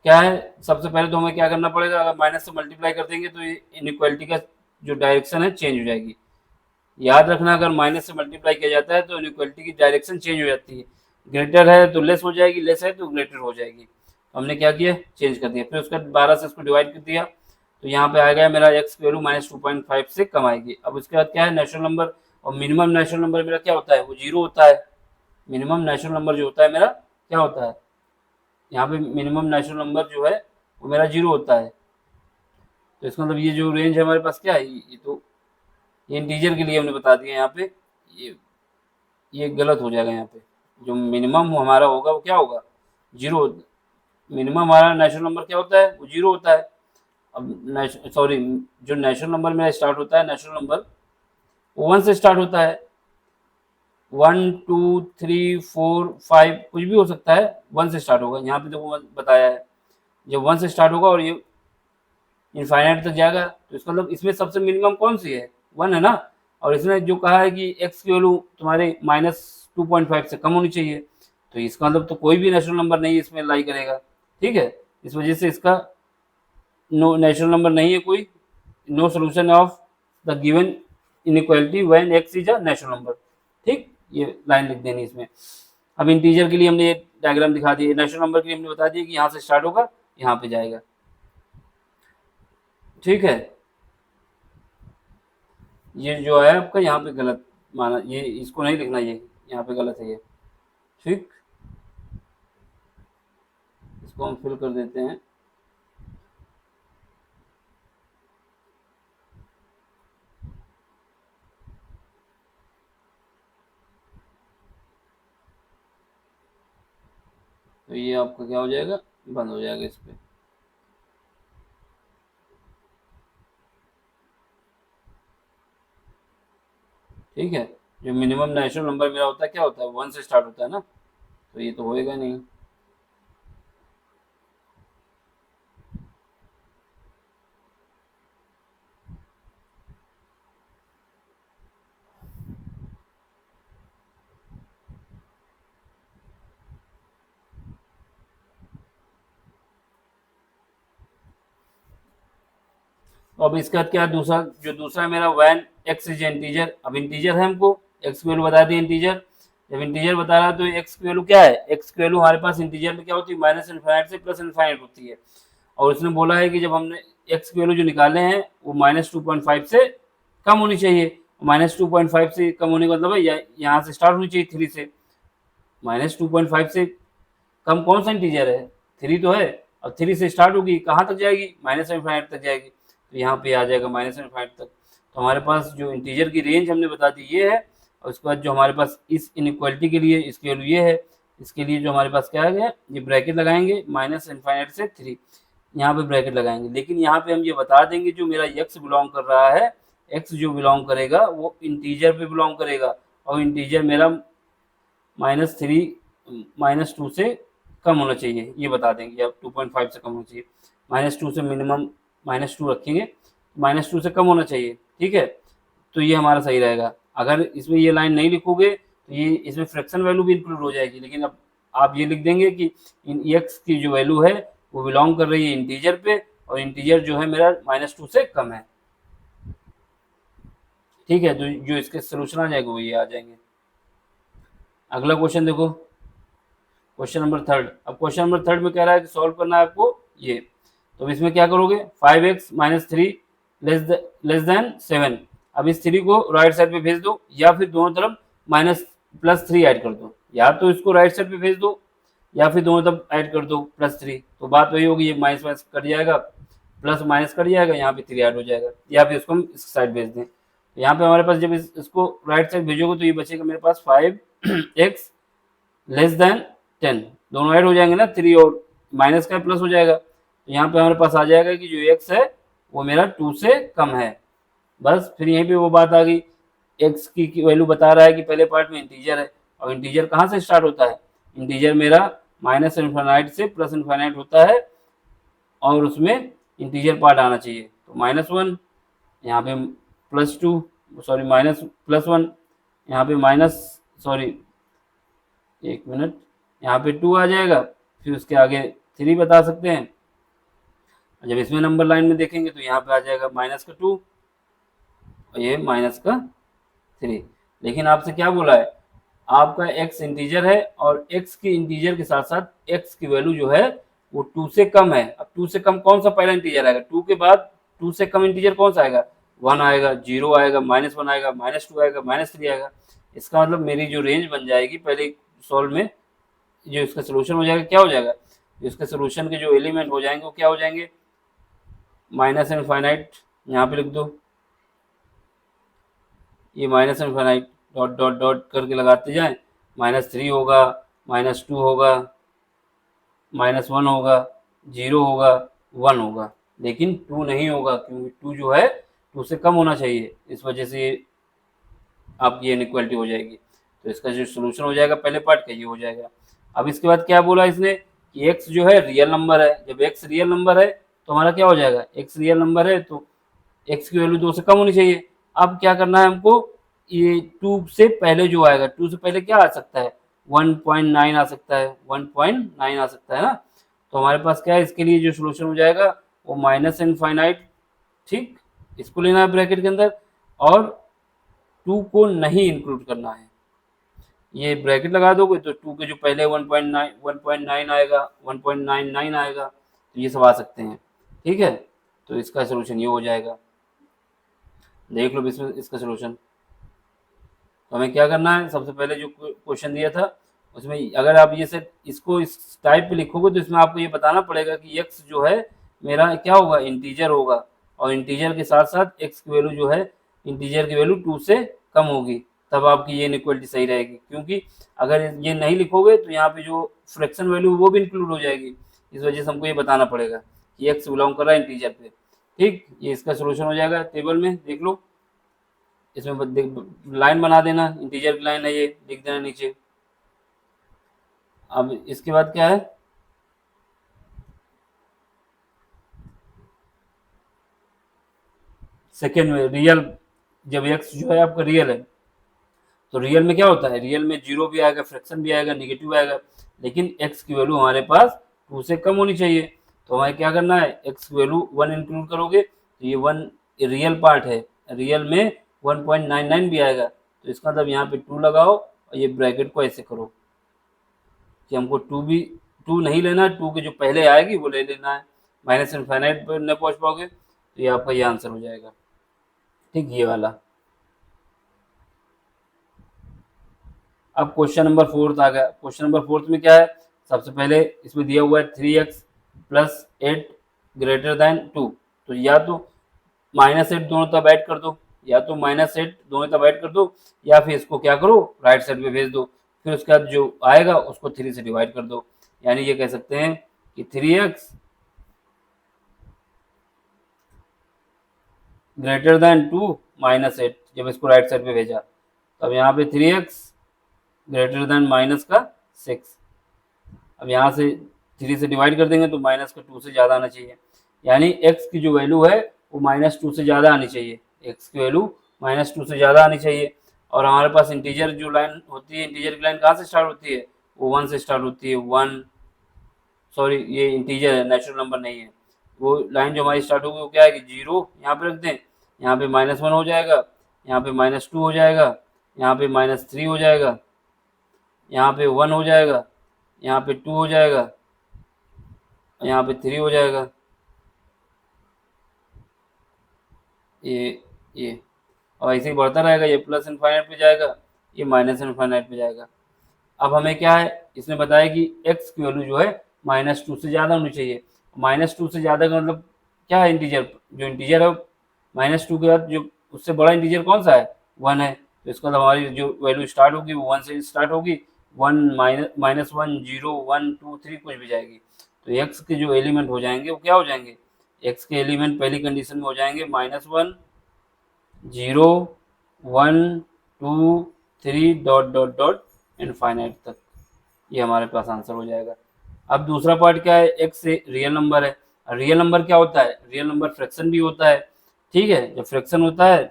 क्या है। सबसे पहले तो हमें क्या करना पड़ेगा, अगर माइनस से मल्टीप्लाई कर देंगे तो ये इनइक्वालिटी का जो डायरेक्शन है चेंज हो जाएगी। याद रखना, अगर माइनस से मल्टीप्लाई किया जाता है तो इनइक्वालिटी की डायरेक्शन चेंज हो जाती है। ग्रेटर है तो लेस हो जाएगी, लेस है तो ग्रेटर हो जाएगी। हमने क्या किया, चेंज कर दिया। फिर उसका 12 से इसको डिवाइड कर दिया, तो यहाँ पे आ गया मेरा एक्स की वैल्यू -2.5 से कम आएगी। अब उसके बाद क्या है, नेचुरल नंबर और मिनिमम नेचुरल नंबर मेरा क्या होता है, वो 0 होता है। मिनिमम नेचुरल नंबर जो होता है मेरा क्या होता है, यहाँ पे मिनिमम नेचुरल नंबर जो है वो मेरा 0 होता है। तो इसका मतलब ये जो रेंज है हमारे पास क्या है, ये तो ये इंटीजर के लिए हमने बता दिया। यहाँ पे ये गलत हो जाएगा। यहाँ पे जो मिनिमम हमारा होगा वो क्या होगा, 0। मिनिमम हमारा नेचुरल नंबर क्या होता है, वो 0 होता है। अब सॉरी, जो नेचुरल नंबर मेरा स्टार्ट होता है, नेचुरल नंबर वो 1 से स्टार्ट होता है। 1 2 3 4 5 कुछ भी हो सकता है, 1 से स्टार्ट होगा। यहाँ पे देखो बताया है, जब 1 से स्टार्ट होगा और ये इनफाइनाइट तक जाएगा, तो इसका मतलब इसमें सबसे मिनिमम कौन सी है, 1 है ना। और इसने जो कहा है कि एक्स की वैल्यू तुम्हारे -2.5 से कम होनी चाहिए, तो इसका मतलब तो कोई भी नेचुरल नंबर नहीं इसमें लाई करेगा, ठीक है। इस वजह से इसका नो नेचुरल नंबर नहीं है कोई, no solution of the given inequality when x is a natural number, ठीक। ये लाइन लिख देनी इसमें। अब इंटीजर के लिए हमने ये डायग्राम दिखा दिए, नेचुरल नंबर के लिए हमने बता दिया कि यहाँ से स्टार्ट होगा यहाँ पे जाएगा, ठीक है। ये जो है आपका यहाँ पे गलत माना, ये इसको नहीं लिखना, ये यहाँ पे गलत है ये, ठीक। इसको हम फिल कर देते हैं। तो ये आपका क्या हो जाएगा, बंद हो जाएगा इस पे। ठीक है। जो मिनिमम नेचुरल नंबर मेरा होता है क्या होता है, 1 से स्टार्ट होता है ना, तो ये तो होएगा नहीं। तो अब इसका क्या, दूसरा मेरा वैन एक्स इज इंटीजर। अब इंटीजर है, हमको एक्स की वैल्यू बता दी इंटीजर। जब इंटीजर बता रहा है तो एक्स की वैल्यू क्या है, एक्स की वैल्यू हमारे पास इंटीजर में क्या होती है, -∞ से +∞ होती है। और उसने बोला है कि जब हमने एक्स की वैल्यू जो निकाले हैं वो -2.5 से कम होनी चाहिए। -2.5 से कम होने का मतलब है यहाँ से स्टार्ट होनी चाहिए 3 से। -2.5 से कम कौन सा इंटीजर है, 3 तो है। अब 3 से स्टार्ट होगी, कहाँ तक जाएगी, -∞ तक जाएगी। तो यहाँ पे आ जाएगा -∞ तक। तो हमारे पास जो इंटीजर की रेंज हमने बता दी ये है। और उसके बाद जो हमारे पास इस इनइक्वालिटी के लिए इसकी वैल्यू ये है। इसके लिए जो हमारे पास क्या आ गया, ये ब्रैकेट लगाएंगे -∞ से 3, यहाँ पे ब्रैकेट लगाएंगे। लेकिन यहाँ पे हम ये बता देंगे जो मेरा एक्स बिलोंग कर रहा है, एक्स जो बिलोंग करेगा वो इंटीजर पे बिलोंग करेगा। और इंटीजर मेरा -2 से कम होना चाहिए, ये बता देंगे। अब 2.5 से कम होना चाहिए, -2 से मिनिमम -2 रखेंगे, -2 से कम होना चाहिए, ठीक है। तो ये हमारा सही रहेगा। अगर इसमें ये लाइन नहीं लिखोगे तो ये इसमें फ्रैक्शन वैल्यू भी इंक्लूड हो जाएगी। लेकिन अब आप ये लिख देंगे कि इन एक्स की जो वैल्यू है वो बिलोंग कर रही है इंटीजर पे, और इंटीजर जो है मेरा -2 से कम है, ठीक है। तो जो इसके सोल्यूशन आ जाएगा वो ये आ जाएंगे। अगला क्वेश्चन देखो, क्वेश्चन नंबर 3। अब क्वेश्चन नंबर 3 में कह रहा है कि सॉल्व करना है आपको ये। तो इसमें क्या करोगे, 5x - 3 लेस देन 7। अब इस 3 को राइट साइड पे भेज दो, या फिर दोनों तरफ +3 ऐड कर दो। या तो इसको राइट साइड पे भेज दो, या फिर दोनों तरफ ऐड कर दो +3। तो बात वही होगी, ये माइनस माइनस कट जाएगा, प्लस माइनस कट जाएगा, यहाँ पे 3 ऐड हो जाएगा। या फिर इसको हम इस साइड भेज दें। तो यहाँ पे हमारे पास जब इसको राइट साइड भेजोगे तो ये बचेगा मेरे पास 5x लेस देन 10। दोनों ऐड हो जाएंगे ना, 3 और माइनस का प्लस हो जाएगा। तो यहाँ पे हमारे पास आ जाएगा कि जो x है वो मेरा 2 से कम है। बस फिर यहीं पे वो बात आ गई, x की वैल्यू बता रहा है कि पहले पार्ट में इंटीजर है, और इंटीजर कहाँ से स्टार्ट होता है, इंटीजर मेरा -∞ से +∞ होता है। और उसमें इंटीजर पार्ट आना चाहिए। तो -1 यहाँ पे +2 सॉरी माइनस +1 यहाँ पे एक मिनट यहाँ पे 2 आ जाएगा, फिर उसके आगे 3 बता सकते हैं। जब इसमें नंबर लाइन में देखेंगे तो यहाँ पे आ जाएगा -2 और ये -3। लेकिन आपसे क्या बोला है, आपका x इंटीजर है और x की इंटीजर के साथ साथ x की वैल्यू जो है वो 2 से कम है। अब 2 से कम कौन सा पहला इंटीजर आएगा, 2 के बाद 2 से कम इंटीजर कौन सा आएगा, 1 आएगा, 0 आएगा, -1 आएगा, -2 आएगा, -3 आएगा। इसका मतलब मेरी जो रेंज बन जाएगी पहले सॉल्व में, जो इसका सोल्यूशन हो जाएगा क्या हो जाएगा, इसके सोल्यूशन के जो एलिमेंट हो जाएंगे वो क्या हो जाएंगे, माइनस इनफाइनाइट यहाँ पे लिख दो, ये minus infinite dot dot dot करके लगाते जाएं, -3 होगा, -2 होगा, -1 होगा, 0 होगा, 1 होगा, लेकिन 2 नहीं होगा क्योंकि 2 जो है 2 से कम होना चाहिए, इस वजह से आपकी इनइक्वालिटी हो जाएगी। तो इसका जो सोल्यूशन हो जाएगा पहले पार्ट का ये हो जाएगा। अब इसके बाद क्या बोला इसने कि x जो है रियल नंबर है, जब x रियल नंबर है तो हमारा क्या हो जाएगा, x रियल नंबर है तो x की वैल्यू 2 से कम होनी चाहिए। अब क्या करना है हमको, ये 2 से पहले जो आएगा, 2 से पहले क्या आ सकता है, 1.9 आ सकता है, 1.9 आ सकता है ना। तो हमारे पास क्या है, इसके लिए जो सोल्यूशन हो जाएगा वो माइनस इनफाइनाइट, ठीक, इसको लेना है ब्रैकेट के अंदर, और 2 को नहीं इंक्लूड करना है। ये ब्रैकेट लगा दोगे तो 2 के जो पहले 1.9 आएगा, 1.99 आएगा, तो ये सब आ सकते हैं, ठीक है। तो इसका सोल्यूशन ये हो जाएगा, देख लो इसमें इसका सोल्यूशन। तो हमें क्या करना है, सबसे पहले जो क्वेश्चन दिया था उसमें अगर आप ये सेट इसको इस टाइप पे लिखोगे तो इसमें आपको ये बताना पड़ेगा कि x जो है मेरा क्या होगा, इंटीजर होगा, और इंटीजर के साथ साथ x की वैल्यू जो है, इंटीजर की वैल्यू 2 से कम होगी, तब आपकी ये इनइक्वालिटी सही रहेगी। क्योंकि अगर ये नहीं लिखोगे तो यहाँ पे जो फ्रैक्शन वैल्यू वो भी इंक्लूड हो जाएगी, इस वजह से हमको ये बताना पड़ेगा कि x बिलोंग कर रहा है इंटीजर पे, ठीक। ये इसका सोल्यूशन हो जाएगा, टेबल में देख लो, इसमें लाइन बना देना, इंटीजर की लाइन है ये, लिख देना नीचे। अब इसके बाद क्या है, सेकेंड में रियल, जब x जो है आपका रियल है तो रियल में क्या होता है, रियल में 0 भी आएगा, फ्रैक्शन भी आएगा, निगेटिव आएगा, लेकिन x की वैल्यू हमारे पास 2 से कम होनी चाहिए। तो हमें क्या करना है, x की वैल्यू 1 इंक्लूड करोगे तो ये 1 रियल पार्ट है, रियल में 1.99 भी आएगा, तो इसका मतलब यहाँ पे 2 लगाओ और ये ब्रैकेट को ऐसे करो कि हमको 2 नहीं लेना, 2 के जो पहले आएगी वो ले लेना है, माइनस इनफाइनाइट पर न पहुँच पाओगे तो ये आपका ये आंसर हो जाएगा, ठीक, ये वाला। अब क्वेश्चन नंबर 4 आ गया। क्वेश्चन नंबर 4 में क्या है, सबसे पहले इसमें दिया हुआ है 3x + 8 > 2, तो या तो -8 दोनों तरफ ऐड कर दो, या तो -8 दोनों तरफ ऐड कर दो, या फिर इसको क्या करो, राइट साइड पे भेज दो, फिर उसके बाद जो आएगा उसको 3 से डिवाइड कर दो। यानी ये कह सकते हैं कि 3x > 2 -8, जब इसको राइट साइड पे भेजा तब यहाँ पे 3x -6। अब यहाँ से 3 से डिवाइड कर देंगे तो माइनस का 2 से ज़्यादा आना चाहिए, यानी x की जो वैल्यू है वो -2 से ज़्यादा आनी चाहिए, x की वैल्यू -2 से ज़्यादा आनी चाहिए। और हमारे पास इंटीजर जो लाइन होती है, इंटीजर की लाइन कहाँ से स्टार्ट होती है, वो 1 से स्टार्ट होती है, 1 सॉरी ये इंटीजर है, नेचुरल नंबर नहीं है। वो लाइन जो हमारी स्टार्ट होगी वो क्या है कि 0 यहाँ पे रख दें, यहाँ पे -1 हो जाएगा, यहाँ पे -2 हो जाएगा, यहाँ पे -3 हो जाएगा, यहाँ पे 1 हो जाएगा, यहाँ पे 2 हो जाएगा, यहाँ पे 3 हो जाएगा, ये और ऐसे ही बढ़ता रहेगा, ये प्लस इनफाइनाइट पे जाएगा, ये माइनस इनफाइनाइट पे जाएगा। अब हमें क्या है, इसने बताया कि x की वैल्यू जो है -2 से ज़्यादा होनी चाहिए। -2 से ज़्यादा का मतलब क्या है, इंटीजर, जो इंटीजर है -2 के बाद जो उससे बड़ा इंटीजर कौन सा है, 1 है, तो इसका मतलब हमारी जो वैल्यू स्टार्ट होगी वो 1 से स्टार्ट होगी, 1 -1 0 1 2 3 कुछ भी जाएगी। तो x के जो एलिमेंट हो जाएंगे वो क्या हो जाएंगे, x के एलिमेंट पहली कंडीशन में हो जाएंगे -1 0 1 2 3 डॉट डॉट डॉट इनफाइनाइट तक, ये हमारे पास आंसर हो जाएगा। अब दूसरा पार्ट क्या है, x से रियल नंबर है, रियल नंबर क्या होता है, रियल नंबर फ्रैक्शन भी होता है, ठीक है। जब फ्रैक्शन होता है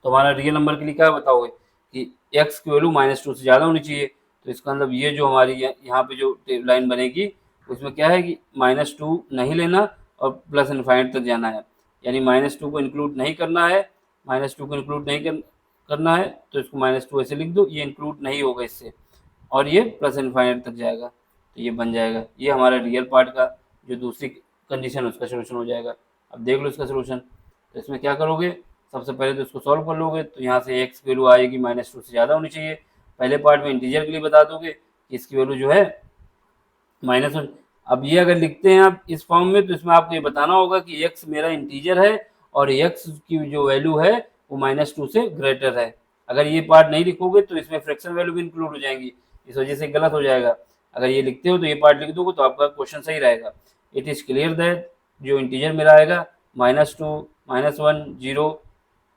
तो हमारा रियल नंबर के लिए क्या बताओगे कि x की वैल्यू -2 से ज़्यादा होनी चाहिए। तो इसका मतलब ये जो हमारी यहाँ पे जो लाइन बनेगी उसमें क्या है कि -2 नहीं लेना और प्लस इनफाइनाइट तक जाना है, यानी -2 को इंक्लूड नहीं करना है, -2 को इंक्लूड नहीं करना है तो इसको -2 ऐसे लिख दो, ये इंक्लूड नहीं होगा इससे, और ये प्लस इनफाइनाइट तक जाएगा तो ये बन जाएगा। ये हमारा रियल पार्ट का जो दूसरी कंडीशन उसका सोल्यूशन हो जाएगा। अब देख लो इसका सोल्यूशन। तो इसमें क्या करोगे, सबसे पहले तो इसको सॉल्व कर लोगे, तो यहाँ से x की वैल्यू आएगी -2 से ज़्यादा होनी चाहिए। पहले पार्ट में इंटीजर के लिए बता दोगे कि इसकी वैल्यू जो है -1। अब ये अगर लिखते हैं आप इस फॉर्म में तो इसमें आपको ये बताना होगा कि x मेरा इंटीजर है और x की जो वैल्यू है वो -2 से ग्रेटर है। अगर ये पार्ट नहीं लिखोगे तो इसमें फ्रैक्शन वैल्यू भी इंक्लूड हो जाएंगी, इस वजह से गलत हो जाएगा। अगर ये लिखते हो तो ये पार्ट लिख दोगे तो आपका क्वेश्चन सही रहेगा। इट इज़ क्लियर दैट जो इंटीजर मेरा आएगा -2, -1, 0,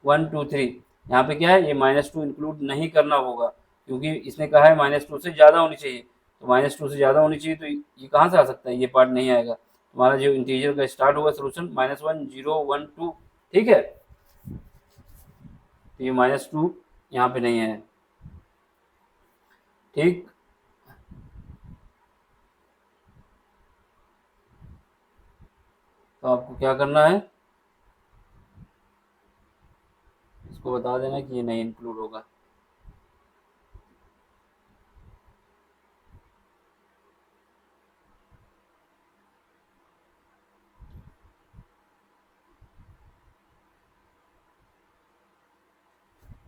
1, 2, 3, यहाँ पे क्या है ये -2 इंक्लूड नहीं करना होगा क्योंकि इसने कहा है -2 से ज़्यादा होनी चाहिए, तो -2 से ज़्यादा होनी चाहिए तो ये कहाँ से आ सकता है, ये पार्ट नहीं आएगा। हमारा जो इंटीजर का स्टार्ट होगा सोल्यूशन -1, 0, 1, 2, ठीक है। तो ये -2 यहाँ पे नहीं है, ठीक। तो आपको क्या करना है, इसको बता देना कि ये नहीं इंक्लूड होगा।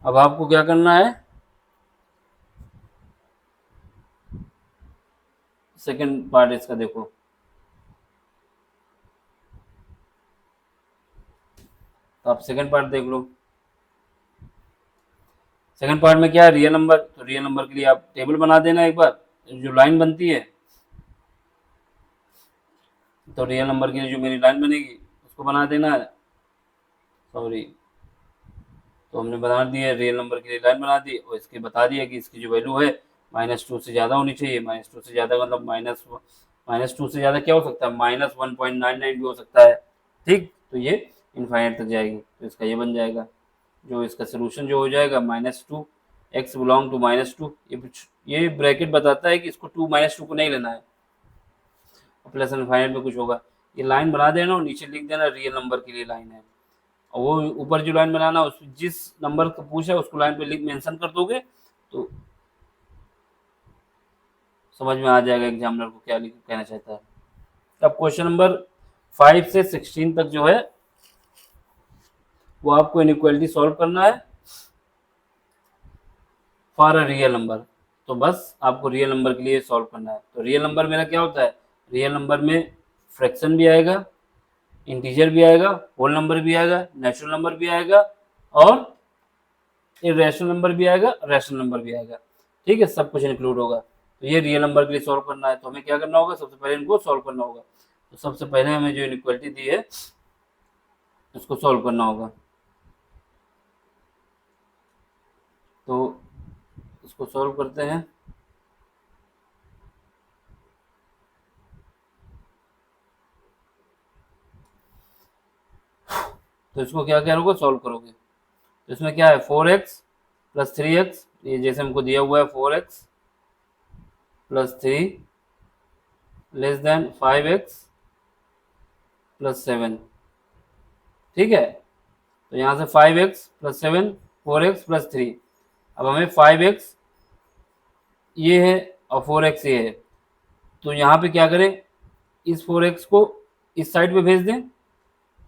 अब आपको क्या करना है, सेकंड पार्ट इसका देखो। तो आप सेकंड पार्ट देख लो। सेकंड पार्ट में क्या है, रियल नंबर। तो रियल नंबर के लिए आप टेबल बना देना एक बार, जो लाइन बनती है। तो रियल नंबर के लिए जो मेरी लाइन बनेगी उसको बना देना है, सॉरी। तो हमने बना दी है, रियल नंबर के लिए लाइन बना दी और इसके बता दिया कि इसकी जो वैल्यू है -2 से ज़्यादा होनी चाहिए। -2 से ज़्यादा मतलब -2 से ज़्यादा क्या हो सकता है, -1.99 भी हो सकता है, ठीक। तो ये इनफाइनाइट तक जाएगी तो इसका ये बन जाएगा। जो इसका सोल्यूशन जो हो जाएगा -2, x बिलोंग टू -2, ये ब्रैकेट बताता है कि इसको -2 को नहीं लेना है, प्लस इनफाइनाइट में कुछ होगा। ये लाइन बना देना और नीचे लिख देना रियल नंबर के लिए लाइन है, और वो ऊपर जो लाइन बनाना उस जिस नंबर का पूछा है उसको लाइन पे लिख मेंशन कर दोगे तो समझ में आ जाएगा एग्जामिनर को क्या कहना चाहता है। अब क्वेश्चन नंबर 5 से 16 तक जो है वो आपको इनइक्वालिटी सॉल्व करना है फॉर अ रियल नंबर। तो बस आपको रियल नंबर के लिए सॉल्व करना है। तो रियल नंबर मेरा क्या होता है, रियल नंबर में फ्रैक्शन भी आएगा, इंटीजर भी आएगा, होल नंबर भी आएगा, नेचुरल नंबर भी आएगा और इरेशनल नंबर भी आएगा, रैशनल नंबर भी आएगा, ठीक है। सब कुछ इंक्लूड होगा। तो ये रियल नंबर के लिए सॉल्व करना है तो हमें क्या करना होगा, सबसे पहले इनको सॉल्व करना होगा। तो सबसे पहले हमें जो इनइक्वालिटी दी है उसको सॉल्व करना होगा। तो इसको सॉल्व करते हैं। तो इसको क्या क्या होगा, सॉल्व करोगे तो इसमें क्या है 4x प्लस 3x, ये जैसे हमको दिया हुआ है 4x plus 3 less then 5x plus 7, ठीक है। तो यहाँ से 5x प्लस 7, 4x प्लस 3। अब हमें 5x ये है और 4x ये है, तो यहाँ पे क्या करें, इस 4x को इस साइड पे भेज दें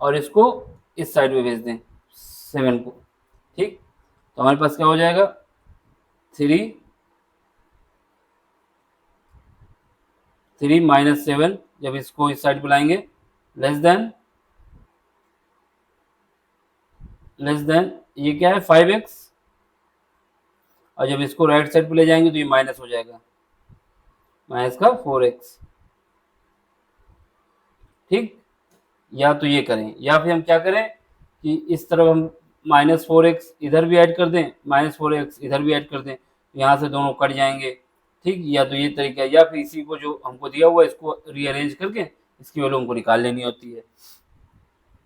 और इसको इस साइड पे भेज दें 7 को, ठीक। तो हमारे पास क्या हो जाएगा 3 माइनस 7, जब इसको इस साइड पे लाएंगे लेस देन ये क्या है 5x, और जब इसको राइट साइड पे ले जाएंगे तो ये माइनस हो जाएगा, माइनस का 4x, ठीक। या तो ये करें या फिर हम क्या करें कि इस तरफ हम -4x इधर भी ऐड कर दें, -4x इधर भी ऐड कर दें, यहाँ से दोनों कट जाएंगे, ठीक। या तो ये तरीका है या फिर इसी को जो हमको दिया हुआ है इसको रीअरेंज करके इसकी वैल्यू हमको निकाल लेनी होती है।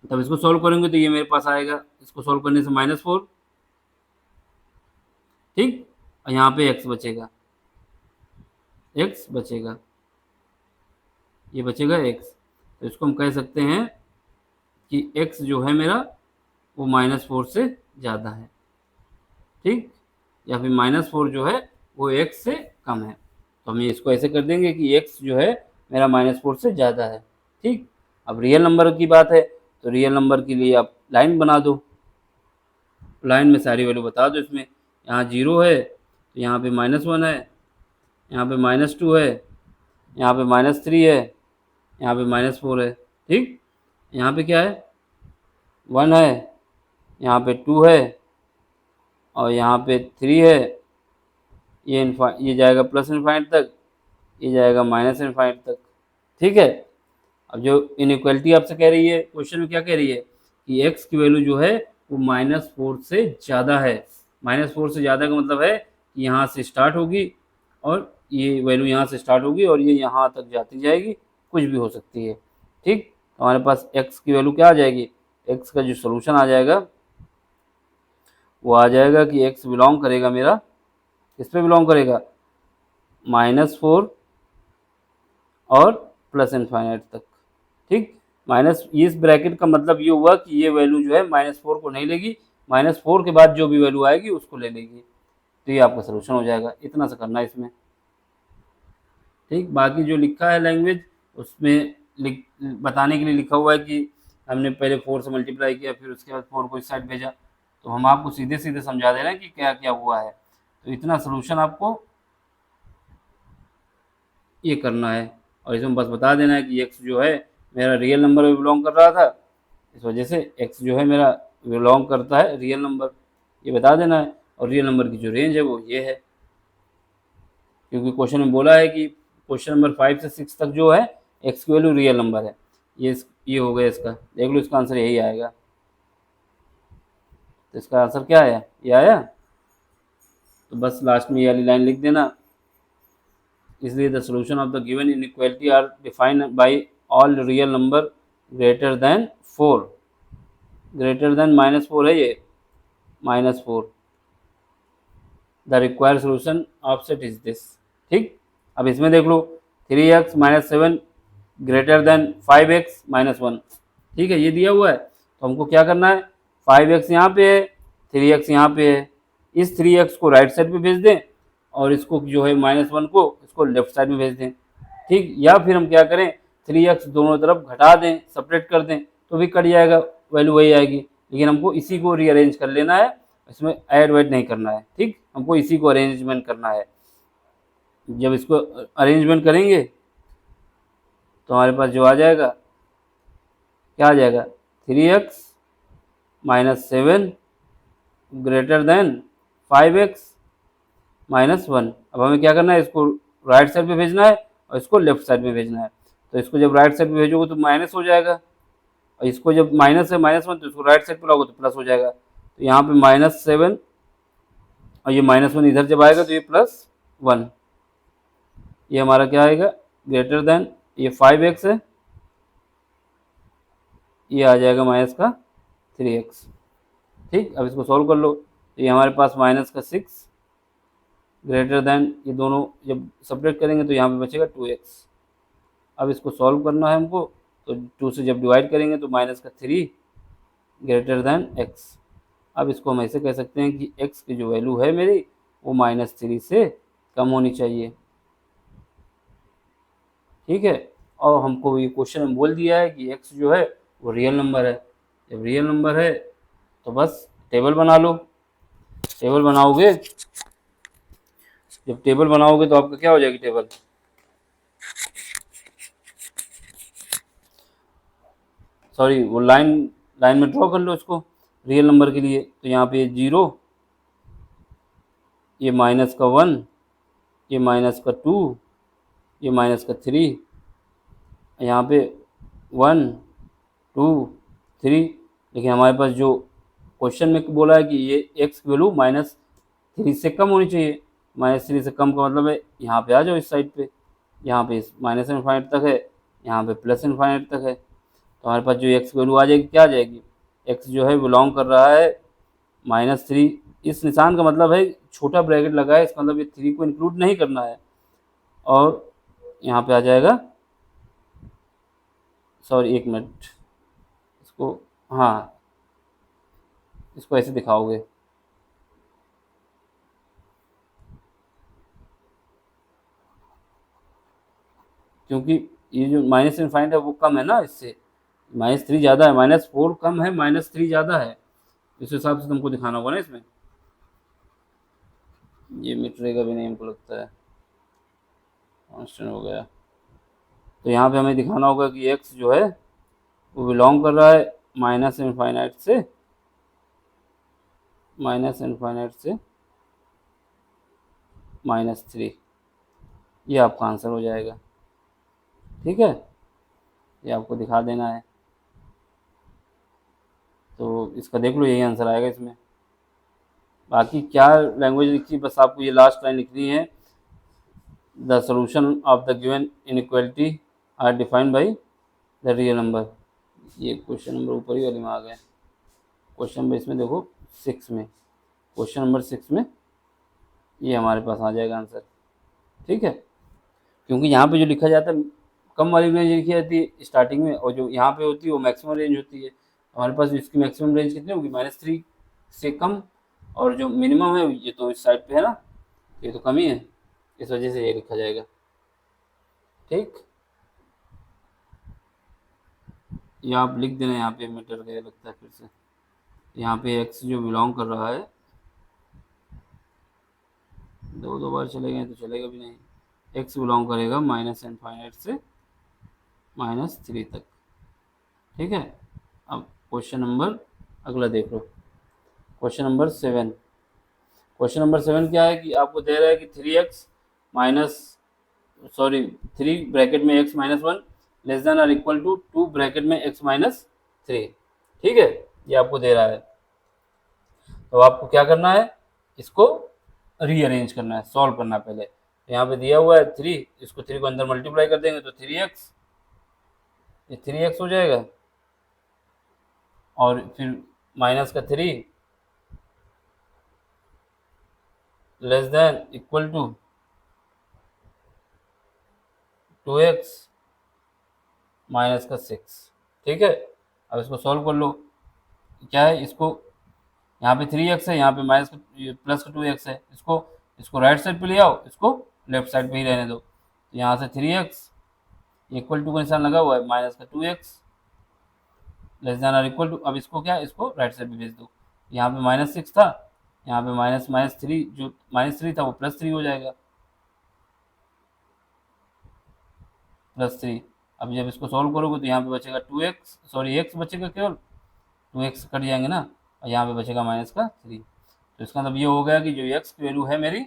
तब इसको सॉल्व करेंगे तो ये मेरे पास आएगा, इसको सॉल्व करने से -4, ठीक, और यहाँ पे x बचेगा, x बचेगा, ये बचेगा x। तो इसको हम कह सकते हैं कि x जो है मेरा वो -4 से ज़्यादा है, ठीक, या फिर -4 जो है वो x से कम है। तो हम इसको ऐसे कर देंगे कि x जो है मेरा -4 से ज़्यादा है, ठीक। अब रियल नंबर की बात है, तो रियल नंबर के लिए आप लाइन बना दो, लाइन में सारी वैल्यू बता दो। इसमें यहाँ 0 है, तो यहाँ पे -1 है, यहाँ पे -2 है, यहाँ पे -3 है, यहाँ पे -4 है, ठीक। यहाँ पे क्या है, 1 है, यहाँ पे 2 है, और यहाँ पे 3 है। ये जाएगा प्लस इनफाइनाइट तक, ये जाएगा माइनस इनफाइनाइट तक, ठीक है। अब जो इनइक्वालिटी आपसे कह रही है, क्वेश्चन में क्या कह रही है कि x की वैल्यू जो है वो -4 से ज़्यादा है। -4 से ज़्यादा का मतलब है कि यहाँ से स्टार्ट होगी और ये वैल्यू यहाँ से स्टार्ट होगी और ये यहाँ तक जाती जाएगी, कुछ भी हो सकती है, ठीक। तो हमारे पास x की वैल्यू क्या आ जाएगी, x का जो सोल्यूशन आ जाएगा वो आ जाएगा कि x बिलोंग करेगा मेरा, किस पे बिलोंग करेगा, -4 और प्लस इनफाइनाइट तक, ठीक। माइनस, इस ब्रैकेट का मतलब ये हुआ कि ये वैल्यू जो है -4 को नहीं लेगी, -4 के बाद जो भी वैल्यू आएगी उसको ले लेगी। तो ये आपका सोल्यूशन हो जाएगा। इतना सा करना है इसमें, ठीक। बाकी जो लिखा है लैंग्वेज उसमें बताने के लिए लिखा हुआ है कि हमने पहले 4 से मल्टीप्लाई किया, फिर उसके बाद 4 को इस साइड भेजा, तो हम आपको सीधे सीधे समझा दे रहे हैं कि क्या क्या हुआ है। तो इतना सोल्यूशन आपको ये करना है, और इसमें बस बता देना है कि x जो है मेरा रियल नंबर में बिलोंग कर रहा था, इस वजह से x जो है मेरा बिलोंग करता है रियल नंबर, ये बता देना है। और रियल नंबर की जो रेंज है वो ये है, क्योंकि क्वेश्चन में बोला है कि क्वेश्चन नंबर 5 से 6 तक जो है x की वैल्यू रियल नंबर है। ये हो गया इसका, देख लो इसका आंसर यही आएगा। तो इसका आंसर क्या आया, ये आया। तो बस लास्ट में ये वाली लाइन लिख देना, इसलिए the solution of the given inequality are defined by all real number greater than 4, greater than -4 है ये, -4, the required solution of set is this, ठीक। अब इसमें देख लो 3x - 7 ग्रेटर देन 5x - 1, ठीक है, ये दिया हुआ है। तो हमको क्या करना है, 5x यहाँ पे है, 3x यहाँ पे है, इस 3x को राइट साइड पे भेज दें और इसको जो है -1 को इसको लेफ्ट साइड में भेज दें, ठीक। या फिर हम क्या करें, 3x दोनों तरफ घटा दें, सेपरेट कर दें, तो भी कट जाएगा, वैल्यू वही आएगी। लेकिन हमको इसी को रीअरेंज कर लेना है, इसमें ऐड वैड नहीं करना है, ठीक। हमको इसी को अरेंजमेंट करना है। जब इसको अरेंजमेंट करेंगे तो हमारे पास जो आ जाएगा, क्या आ जाएगा, 3x - 7 ग्रेटर देन 5x - 1। अब हमें क्या करना है, इसको राइट साइड पे भेजना है और इसको लेफ्ट साइड में भेजना है। तो इसको जब राइट साइड पे भेजोगे तो माइनस हो जाएगा, और इसको जब माइनस है -1 तो इसको राइट साइड पे लाओगे तो प्लस हो जाएगा। तो यहाँ पे -7 और ये -1 इधर जब आएगा तो ये +1, ये हमारा क्या आएगा, ग्रेटर देन, ये 5x है, ये आ जाएगा -3x, ठीक। अब इसको सॉल्व कर लो, तो ये हमारे पास -6 ग्रेटर देन, ये दोनों जब सेपरेट करेंगे तो यहाँ पे बचेगा 2x। अब इसको सॉल्व करना है हमको, तो 2 से जब डिवाइड करेंगे तो -3 ग्रेटर देन x। अब इसको हम ऐसे कह सकते हैं कि x की जो वैल्यू है मेरी वो -3 से कम होनी चाहिए, ठीक है। और हमको ये क्वेश्चन में बोल दिया है कि x जो है वो रियल नंबर है। जब रियल नंबर है तो बस टेबल बना लो, टेबल बनाओगे, जब टेबल बनाओगे तो आपका क्या हो जाएगी टेबल, सॉरी वो लाइन में ड्रॉ कर लो इसको रियल नंबर के लिए। तो यहाँ पे 0, ये -1, ये -2, ये -3, यहाँ पे 1 2 3। लेकिन हमारे पास जो क्वेश्चन में बोला है कि ये x की वैल्यू -3 से कम होनी चाहिए। -3 से कम का मतलब है यहाँ पे आ जाओ इस साइड पे, यहाँ पे -∞ तक है, यहाँ पे प्लस इनफाइनाइट तक है, तो हमारे पास जो एक्स वैल्यू आ जाएगी, क्या आ जाएगी, एक्स जो है बिलोंग कर रहा है -3। इस निशान का मतलब है छोटा ब्रैकेट लगा है, इसका मतलब ये 3 को इंक्लूड नहीं करना है। और यहाँ पे आ जाएगा, सॉरी 1 मिनट, इसको, हाँ इसको ऐसे दिखाओगे, क्योंकि ये जो माइनस इनफाइनाइट है वो कम है ना, इससे -3 ज़्यादा है, -4 कम है, -3 ज़्यादा है, इस हिसाब से तुमको दिखाना होगा ना इसमें। ये मिटरेगा भी नहीं हमको लगता है, कांस्टेंट हो गया। तो यहाँ पे हमें दिखाना होगा कि एक्स जो है वो बिलोंग कर रहा है माइनस इनफाइनाइट से -3। ये आपका आंसर हो जाएगा, ठीक है, ये आपको दिखा देना है। तो इसका देख लो, यही आंसर आएगा इसमें। बाकी क्या लैंग्वेज लिखी, बस आपको ये लास्ट लाइन लिखनी है, the solution of the given inequality are defined by the real number. ये क्वेश्चन नंबर ऊपर ही वाले में आ गया, क्वेश्चन नंबर इसमें देखो 6 में, क्वेश्चन नंबर 6 में ये हमारे पास आ जाएगा आंसर, ठीक है। क्योंकि यहाँ पे जो लिखा जाता है कम वाली रेंज लिखी जाती है स्टार्टिंग में, और जो यहाँ पे होती है वो मैक्सिमम रेंज होती है। हमारे पास इसकी मैक्सिमम रेंज कितनी होगी, -3 से कम, और जो मिनिमम है ये तो इस साइड पे है ना, ये तो कम ही है, इस वजह से ये लिखा जाएगा, ठीक। ये आप लिख देना, यहाँ पे मीटर गया लगता है फिर से, यहाँ पे एक्स जो बिलोंग कर रहा है, 2 बार चले गए तो चलेगा भी नहीं, एक्स बिलोंग करेगा माइनस इनफाइनाइट से -3 तक, ठीक है। अब क्वेश्चन नंबर अगला देख लो, क्वेश्चन नंबर 7। क्वेश्चन नंबर 7 क्या है कि आपको दे रहा है कि 3x माइनस, सॉरी 3 ब्रैकेट में x-1 लेस देन और इक्वल टू 2 ब्रैकेट में x-3, ठीक है, ये आपको दे रहा है। तो आपको क्या करना है, इसको रीअरेंज करना है, सॉल्व करना है पहले। यहाँ पे दिया हुआ है 3, इसको 3 को अंदर मल्टीप्लाई कर देंगे तो 3x, ये 3x हो जाएगा, और फिर माइनस का 3 less than equal to 2x minus का 6, ठीक है। अब इसको सॉल्व कर लो, क्या है, इसको यहाँ पे 3x है, यहाँ पे माइनस का प्लस का 2x है, इसको राइट साइड पे ले आओ, इसको लेफ्ट साइड पे ही रहने दो। यहाँ से 3x इक्वल टू का निशान लगा हुआ है, माइनस का 2x लेस देन और इक्वल टू, अब इसको क्या है, इसको राइट साइड पे भेज दो। यहाँ पे -6 था, यहाँ पे -3, जो -3 था वो +3 हो जाएगा, +3। अब जब इसको सॉल्व करोगे तो यहाँ पे बचेगा 2x, सॉरी x बचेगा, केवल 2x कट जाएंगे ना, और यहाँ पे बचेगा -3। तो इसका मतलब ये हो गया कि जो x की वैल्यू है मेरी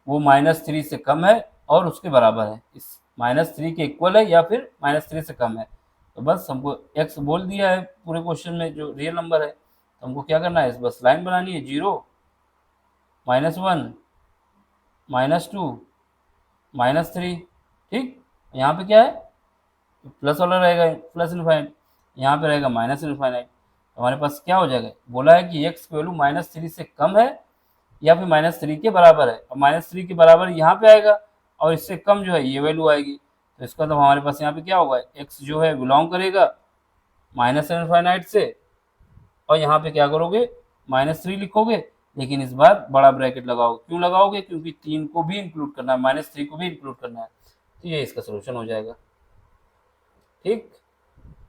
वो -3 से कम है और उसके बराबर है, इस -3 के इक्वल है या फिर -3 से कम है। तो बस हमको x बोल दिया है पूरे क्वेश्चन में जो रियल नंबर है, तो हमको क्या करना है, बस लाइन बनानी है, 0 -1 -2 -3, ठीक। यहाँ पे क्या है, प्लस वाला रहेगा, प्लस इनफाइनाइट, यहाँ पे रहेगा माइनस इनफाइनाइट। हमारे पास क्या हो जाएगा, बोला है कि x की वैल्यू -3 से कम है या फिर -3 के बराबर है, और -3 के बराबर यहाँ पे आएगा, और इससे कम जो है ये वैल्यू आएगी। तो इसका तो हमारे पास यहाँ पे क्या होगा, x जो है बिलोंग करेगा माइनस इनफाइनाइट से, और यहाँ पे क्या करोगे, -3 लिखोगे, लेकिन इस बार बड़ा ब्रैकेट लगाओगे। क्यों लगाओगे, क्योंकि 3 को भी इंक्लूड करना है, -3 को भी इंक्लूड करना है, तो ये इसका सोल्यूशन हो जाएगा, ठीक।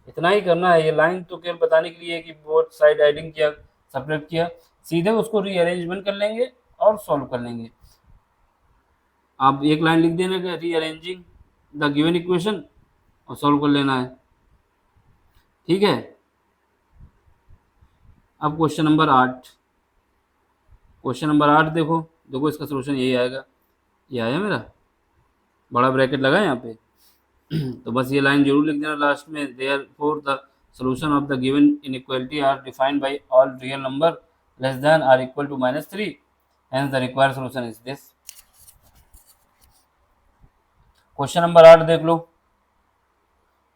इतना ही करना है, ये लाइन तो केवल बताने के लिए है कि बोथ साइड एडिंग किया, सब्ट्रैक्ट किया, सीधे उसको रीअरेंजमेंट कर लेंगे और सॉल्व कर लेंगे। आप एक लाइन लिख देना, रीअरेंजिंग द गिवन इक्वेशन, और सॉल्व कर लेना है, ठीक है। अब क्वेश्चन नंबर 8, क्वेश्चन नंबर 8 देखो, देखो इसका सोल्यूशन यही आएगा, ये आया मेरा, बड़ा ब्रैकेट लगा है यहाँ पे। तो बस ये लाइन जरूर लिख देना लास्ट में, therefore the solution of the given inequality are defined by all real number less than or equal to -3, hence the required solution is this। Question number 8 देख लो,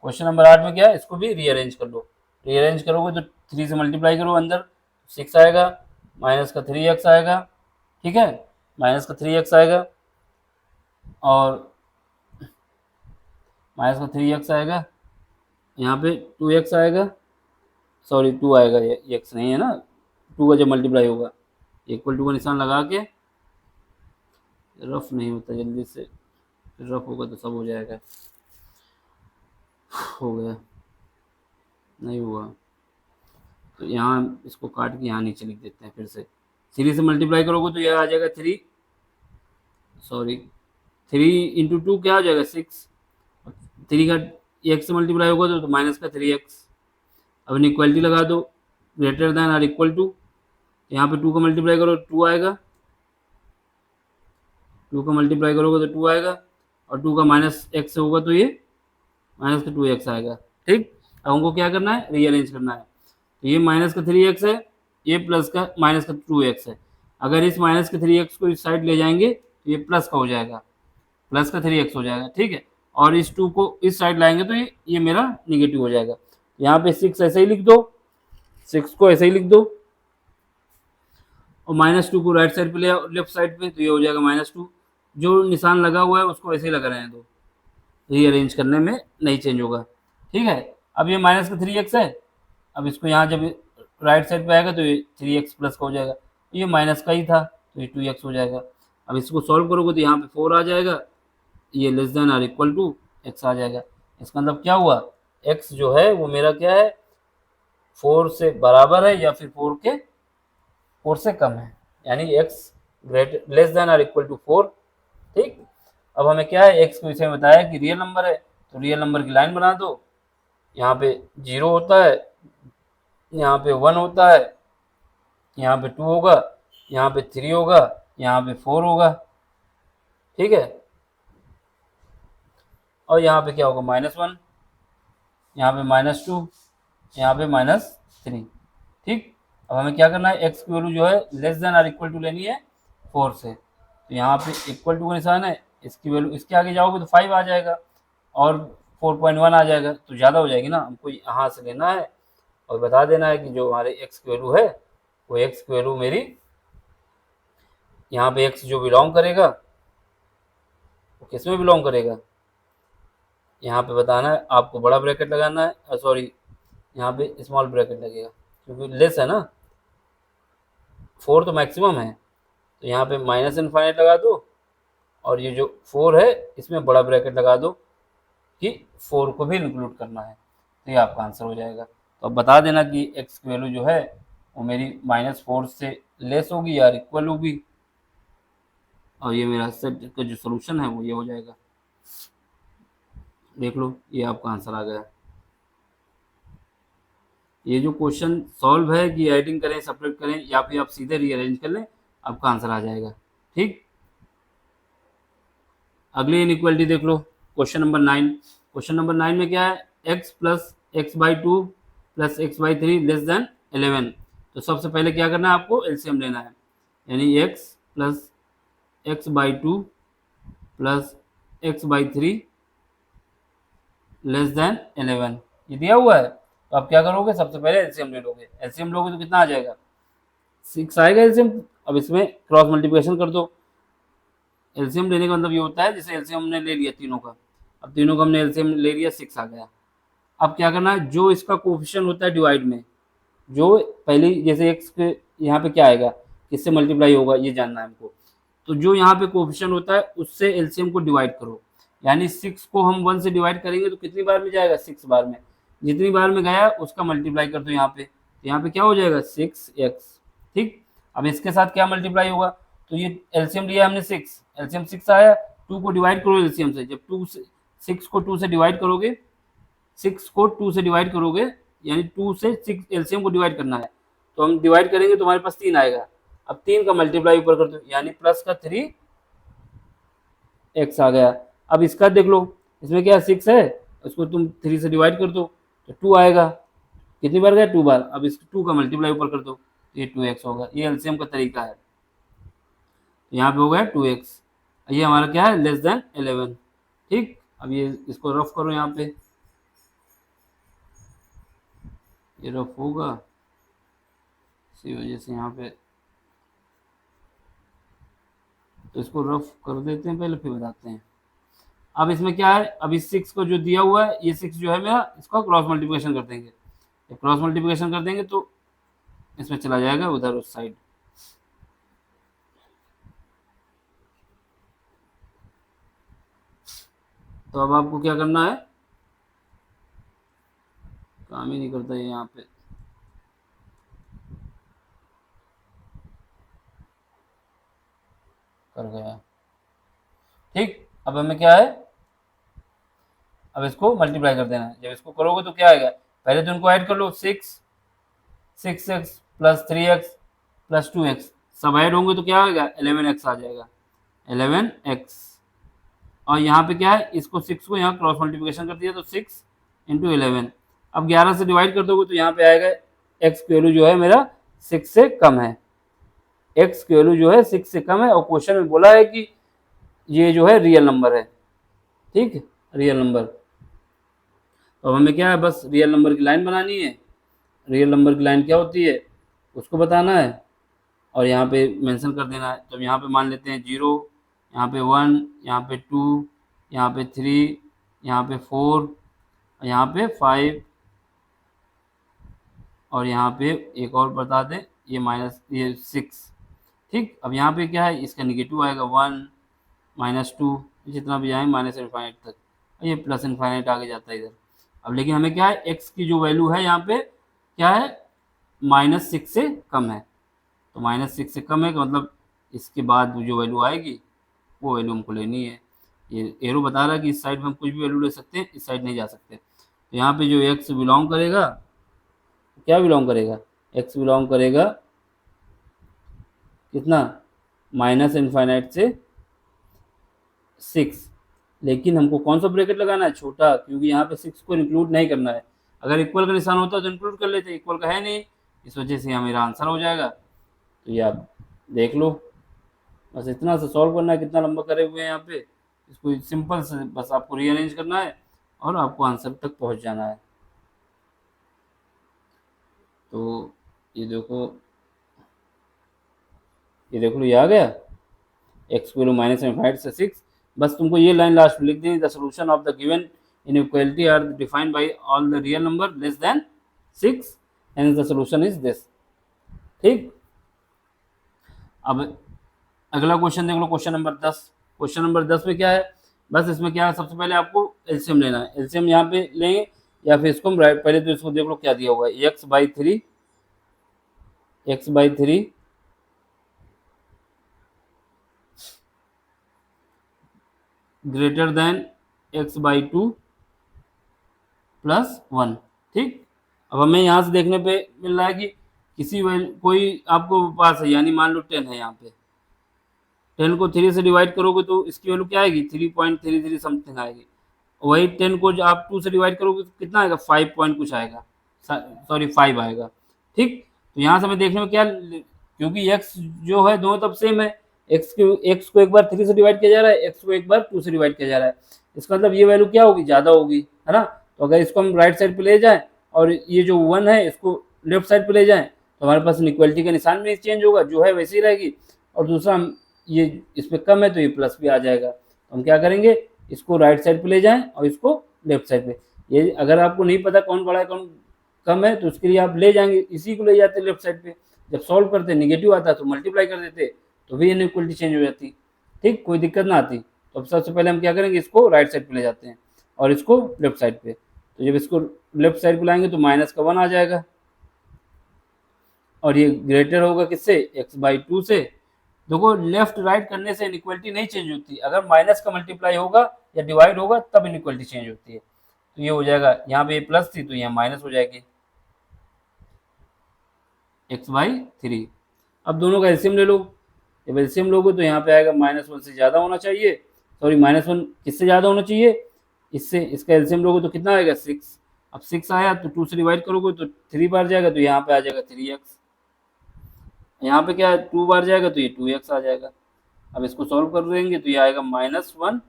क्वेश्चन नंबर 8 में क्या है, इसको भी रीअरेंज कर लो। रीअरेंज करोगे तो 3 से मल्टीप्लाई करो, अंदर 6 आएगा, माइनस का 3x आएगा, ठीक है, माइनस का 3x आएगा, और माइनस का 3x आएगा, यहाँ पे 2x आएगा, सॉरी 2 आएगा, ये x नहीं है ना, 2 का जब मल्टीप्लाई होगा, इक्वल टू का निशान लगा के, रफ नहीं होता जल्दी से, रफ होगा तो सब हो जाएगा, हो गया, नहीं हुआ तो यहाँ इसको काट के यहाँ नीचे लिख देते हैं फिर से। 3 से मल्टीप्लाई करोगे तो यह आ जाएगा 3, सॉरी 3 इंटू 2 क्या हो जाएगा 6, 3 का x से मल्टीप्लाई होगा तो माइनस का 3x। अब इनइक्वालिटी लगा दो, ग्रेटर देन और इक्वल टू, यहाँ पे 2 का मल्टीप्लाई करो 2 आएगा, 2 का मल्टीप्लाई करोगे तो 2 आएगा, और 2 का माइनस x होगा तो ये माइनस का 2x आएगा, ठीक। अब हमको क्या करना है, रीअरेंज करना है, तो ये माइनस का 3x है, ये प्लस का माइनस का 2x है। अगर इस माइनस के 3x को इस साइड ले जाएंगे तो ये प्लस का हो जाएगा, प्लस का 3x हो जाएगा, ठीक है, और इस 2 को इस साइड लाएंगे तो ये मेरा निगेटिव हो जाएगा। यहाँ पे 6 ऐसे ही लिख दो, 6 को ऐसे ही लिख दो, और -2 को राइट साइड पे ले लेफ्ट साइड पे, तो ये हो जाएगा -2। जो निशान लगा हुआ है उसको ऐसे ही लगा रहने दो, रीअरेंज करने में नहीं चेंज होगा, ठीक है। अब ये माइनस का 3x है, अब इसको यहाँ जब राइट साइड पे आएगा तो ये 3x प्लस का हो जाएगा, ये माइनस का ही था तो ये 2x हो जाएगा। अब इसको सॉल्व करोगे तो यहाँ पे 4 आ जाएगा, ये लेस देन और इक्वल टू x आ जाएगा। इसका मतलब क्या हुआ, x जो है वो मेरा क्या है, 4 से बराबर है या फिर 4 से कम है, यानी x ग्रेटर लेस देन और इक्वल टू 4, ठीक। अब हमें क्या है, x को इसे बताया कि रियल नंबर है, तो रियल नंबर की लाइन बना दो, यहाँ पे 0 होता है, यहाँ पे 1 होता है, यहाँ पे 2 होगा, यहाँ पे 3 होगा, यहाँ पे 4 होगा, ठीक है, और यहाँ पे क्या होगा -1, यहाँ पे -2, यहाँ पे -3, ठीक। अब हमें क्या करना है, x की वैल्यू जो है लेस देन और इक्वल टू लेनी है 4 से, तो यहाँ पे इक्वल टू का निशान है, इसकी वैल्यू इसके आगे जाओगे तो 5 आ जाएगा और 4.1 आ जाएगा, तो ज़्यादा हो जाएगी ना, हमको यहाँ से लेना है और बता देना है कि जो हमारे x की वैल्यू है वो x की वैल्यू मेरी, यहाँ पे x जो बिलोंग करेगा वो किस में बिलोंग करेगा, यहाँ पे बताना है, आपको बड़ा ब्रैकेट लगाना है, सॉरी यहाँ पे स्मॉल ब्रैकेट लगेगा क्योंकि लेस है ना, 4 तो मैक्सिमम है, तो यहाँ पे माइनस इनफाइनाइट लगा दो, और ये जो 4 है इसमें बड़ा ब्रैकेट लगा दो कि 4 को भी इंक्लूड करना है, तो ये आपका आंसर हो जाएगा। तो अब बता देना कि x की वैल्यू जो है वो मेरी -4 से लेस होगी या इक्वल होगी, और ये मेरा सेट का जो सोल्यूशन है वो ये हो जाएगा। देख लो ये आपका आंसर आ गया। ये जो क्वेश्चन सॉल्व है कि एडिंग करें, सब्ट्रैक्ट करें, या फिर आप सीधे रीअरेंज कर लें, आपका आंसर आ जाएगा, ठीक। अगली इनइक्वालिटी देख लो, क्वेश्चन नंबर 9। क्वेश्चन नंबर 9 में क्या है, x plus x/2 plus x/3 less than 11। तो सबसे पहले क्या करना है, आपको एलसीएम लेना है, यानी x plus x/2 plus x/3 less than 11, ये दिया हुआ है। तो आप क्या करोगे, सबसे पहले एलसीएम ले लोगे, एलसीएम लोगे तो कितना आ जाएगा, 6 आएगा एलसीएम। अब इसमें क्रॉस मल्टीप्लिकेशन कर दो, एलसीएम लेने का मतलब ये होता है जैसे एलसीएम हमने ले लिया तीनों का, अब तीनों का हमने एलसीएम ले लिया, 6 आ गया। अब क्या करना है, जो इसका कोफिशिएंट होता है डिवाइड में, जो पहली जैसे x के यहाँ पे क्या आएगा, किससे मल्टीप्लाई होगा ये जानना है हमको, तो जो यहाँ पे कोफिशिएंट होता है उससे एलसीएम को डिवाइड करो, यानी 6 को हम 1 से डिवाइड करेंगे तो कितनी बार में जाएगा, 6 बार में, जितनी बार में गया उसका मल्टीप्लाई कर दो यहाँ पे, तो यहाँ पे क्या हो जाएगा 6x, ठीक। अब इसके साथ क्या मल्टीप्लाई होगा, तो ये एलसीएम लिया हमने 6, एलसीएम 6 आया, 2 को डिवाइड करो एलसीएम से, जब 6 को 2 से डिवाइड करोगे, 6 को 2 से डिवाइड करोगे, यानी 2 से 6 एलसीएम को डिवाइड करना है, तो हम डिवाइड करेंगे तो हमारे पास 3 आएगा। अब 3 का मल्टीप्लाई ऊपर कर दो, यानी प्लस का 3x आ गया। अब इसका देख लो, इसमें क्या 6 है, उसको तुम 3 से डिवाइड कर दो तो 2 आएगा, कितनी बार गया 2 बार। अब इस 2 का मल्टीप्लाई ऊपर कर दो, ये 2x होगा, ये एलसीएम का तरीका है। यहाँ पे हो गया 2x, ये हमारा क्या है लेस देन 11, ठीक। अब ये इसको रफ करो यहाँ पे, ये रफ होगा, इसी वजह से यहाँ पे, तो इसको रफ कर देते हैं पहले फिर बताते हैं। अब इसमें क्या है, अब इस 6 को जो दिया हुआ है, ये 6 जो है मेरा, इसका क्रॉस मल्टीप्लिकेशन कर देंगे। जब क्रॉस मल्टीप्लिकेशन कर देंगे तो इसमें चला जाएगा उधर उस साइड। तो अब आपको क्या करना है, काम ही नहीं करता ये यहाँ पे, कर गया। ठीक, अब हमें क्या है, अब इसको मल्टीप्लाई कर देना है। जब इसको करोगे तो क्या आएगा, पहले तो इनको ऐड कर लो, 6x plus 3x plus 2x, सब ऐड होंगे तो क्या आएगा, 11x आ जाएगा, 11x। और यहाँ पे क्या है, इसको 6 को यहाँ क्रॉस मल्टीप्लिकेशन कर दिया तो 6 इंटू 11। अब 11 से डिवाइड कर दोगे तो यहाँ पे आएगा x की वैल्यू जो है मेरा 6 से कम है, x की वैल्यू जो है 6 से कम है, और क्वेश्चन में बोला है कि ये जो है रियल नंबर है। ठीक है, रियल नंबर। तो हमें क्या है, बस रियल नंबर की लाइन बनानी है। रियल नंबर की लाइन क्या होती है उसको बताना है, और यहाँ पे मेंशन कर देना है। तो यहाँ पे मान लेते हैं 0, यहाँ पे 1, यहाँ पे 2, यहाँ पे 3, यहाँ पे 4, यहाँ पे 5, और यहाँ पे एक और बता दें, ये माइनस, ये 6। ठीक, अब यहाँ पे क्या है, इसका निगेटिव आएगा 1, -2, जितना भी आए माइनस इनफाइनाइट तक, ये प्लस इनफाइनाइट आगे जाता है इधर। अब लेकिन हमें क्या है, x की जो वैल्यू है यहाँ पे क्या है, -6 से कम है। तो -6 से कम है का मतलब इसके बाद जो वैल्यू आएगी वो वैल्यू हमको लेनी है। ये एरो बता रहा है कि इस साइड में हम कुछ भी वैल्यू ले सकते हैं, इस साइड नहीं जा सकते। तो यहाँ पे जो x बिलोंग करेगा, क्या बिलोंग करेगा, x बिलोंग करेगा कितना, माइनस इनफाइनाइट से 6। लेकिन हमको कौन सा ब्रैकेट लगाना है, छोटा, क्योंकि यहाँ पे 6 को इंक्लूड नहीं करना है। अगर इक्वल का निशान होता तो इंक्लूड कर लेते, इक्वल का है नहीं, इस वजह से यहाँ मेरा आंसर हो जाएगा। तो ये आप देख लो, बस इतना से सॉल्व करना है। कितना लंबा करे हुए हैं यहाँ पे, इसको सिंपल से बस आपको रीअरेंज करना है और आपको आंसर तक पहुँच जाना है। तो ये देखो, ये देख लो, ये आ गया, एक्स की वैल्यू -5 से 6। बस तुमको ये लाइन लास्ट में लिख देनी, the solution of the given inequality are defined by all the real number less than 6 and the solution is this. ठीक, अब अगला क्वेश्चन देख लो, क्वेश्चन नंबर 10। क्वेश्चन नंबर 10 में क्या है, बस इसमें क्या है, सबसे पहले आपको एलसीएम लेना है। एलसीएम यहाँ पे लेंगे या फिर इसको हम पहले तो इसको देख लो क्या दिया हुआ है, x/3 greater than x/2 plus 1। ठीक, अब हमें यहाँ से देखने पे मिल रहा है कि किसी कोई आपको पास है, यानी मान लो 10 है, यहाँ पे 10 को 3 से डिवाइड करोगे तो इसकी वैल्यू क्या आएगी, 3.33 समथिंग आएगी। वही 10 को जो आप 2 से डिवाइड करोगे तो कितना आएगा, 5 पॉइंट कुछ आएगा, सॉरी 5 आएगा। ठीक, तो यहाँ से हमें देखने में क्या, क्योंकि x जो है दोनों तरफ सेम है, x को एक बार 3 से डिवाइड किया जा रहा है, x को एक बार 2 से डिवाइड किया जा रहा है, इसका मतलब ये वैल्यू क्या होगी, ज़्यादा होगी, है ना। तो अगर इसको हम राइट साइड पे ले जाएं और ये जो 1 है इसको लेफ्ट साइड पे ले जाएं तो हमारे पास इक्वलिटी का निशान भी चेंज होगा, जो है वैसी रहेगी। और दूसरा हम ये इसमें कम है तो ये प्लस भी आ जाएगा। तो हम क्या करेंगे, इसको राइट साइड पे ले जाएं और इसको लेफ्ट साइड पे। ये अगर आपको नहीं पता कौन बड़ा है कौन कम है तो उसके लिए आप ले जाएंगे, इसी को ले जाते लेफ्ट साइड पे। जब सॉल्व करते नेगेटिव आता तो मल्टीप्लाई कर देते, तो भी इनइक्वलिटी चेंज हो जाती। ठीक, कोई दिक्कत ना आती। तो अब सबसे पहले हम क्या करेंगे, इसको राइट साइड पे ले जाते हैं और इसको लेफ्ट साइड पे। तो जब इसको लेफ्ट साइड पे लाएंगे तो -1 आ जाएगा, और ये ग्रेटर होगा किससे, x/2 से। देखो लेफ्ट राइट करने से इनइक्वलिटी नहीं चेंज होती, अगर माइनस का मल्टीप्लाई होगा या डिवाइड होगा तब इनइक्वलिटी चेंज होती है। तो ये हो जाएगा, यहाँ पे प्लस थी तो यहाँ माइनस हो जाएगी, x/3। अब दोनों का एलसीएम ले लो। जब एलसीएम लोगे तो यहाँ पे आएगा -1 से ज़्यादा होना चाहिए, सॉरी -1 किससे ज़्यादा होना चाहिए, इससे। इसका एलसीएम लोगे तो कितना आएगा, 6। अब 6 आया तो 2 से डिवाइड करोगे तो 3 बार जाएगा, तो यहाँ पे आ जाएगा 3x। यहाँ पे क्या है, 2 बार जाएगा तो ये 2x आ जाएगा। अब इसको सॉल्व कर देंगे तो ये आएगा -1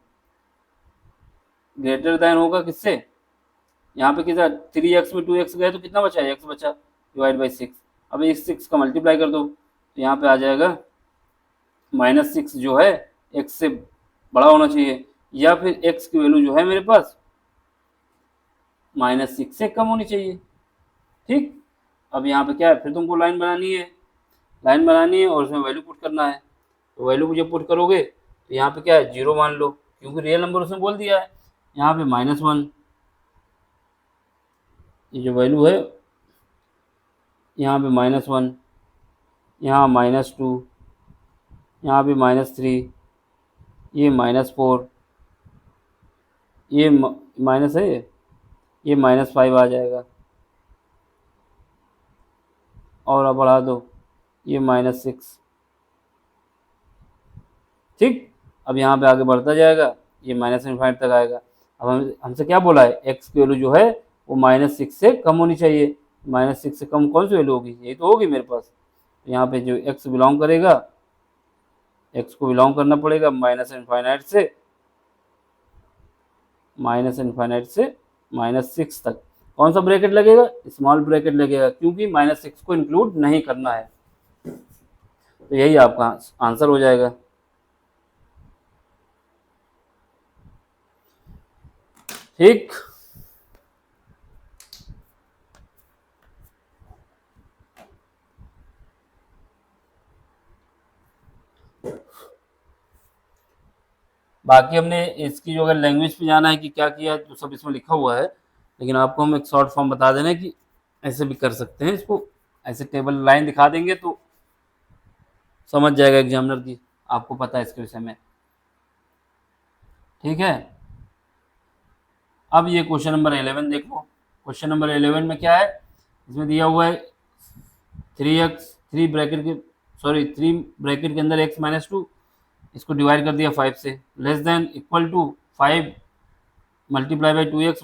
ग्रेटर देन होगा किससे, यहाँ पे कितना 3x में 2x गए तो कितना बचा, x बचा, डिवाइड बाई 6। अब इस 6 का मल्टीप्लाई कर दो तो यहाँ पे आ जाएगा -6 जो है x से बड़ा होना चाहिए, या फिर x की वैल्यू जो है मेरे पास -6 से कम होनी चाहिए। ठीक, अब यहाँ पे क्या है, फिर तुमको लाइन बनानी है, और उसमें वैल्यू पुट करना है। तो वैल्यू को जब पुट करोगे तो यहाँ पे क्या है, 0 मान लो, क्योंकि रियल नंबर उसने बोल दिया है। यहाँ पे -1, ये जो वैल्यू है, यहाँ पे -1, यहाँ -2, यहाँ पे -3, ये -4, ये माइनस है, ये -5 आ जाएगा, और अब बढ़ा दो, ये -6। ठीक, अब यहाँ पे आगे बढ़ता जाएगा, ये -∞ तक आएगा। अब हमसे क्या बोला है, x की वैल्यू जो है वो -6 से कम होनी चाहिए। -6 से कम कौन सी वैल्यू होगी, यही तो होगी मेरे पास। यहाँ पे जो x बिलोंग करेगा, x को बिलोंग करना पड़ेगा -∞ से -6 तक। कौन सा ब्रैकेट लगेगा, स्मॉल ब्रैकेट लगेगा, क्योंकि -6 को इंक्लूड नहीं करना है। तो यही आपका आंसर हो जाएगा। ठीक, बाकी हमने इसकी जो अगर लैंग्वेज पे जाना है कि क्या किया तो सब इसमें लिखा हुआ है, लेकिन आपको हम एक शॉर्ट फॉर्म बता देना कि ऐसे भी कर सकते हैं इसको, ऐसे टेबल लाइन दिखा देंगे तो समझ जाएगा एग्जामिनर की, आपको पता है इसके विषय में। ठीक है, अब ये क्वेश्चन नंबर 11 देख लो। क्वेश्चन नंबर 11 में क्या है, इसमें दिया हुआ है 3 ब्रैकेट के अंदर x-2, इसको डिवाइड कर दिया 5 से, less than equal to 5 multiply by 2x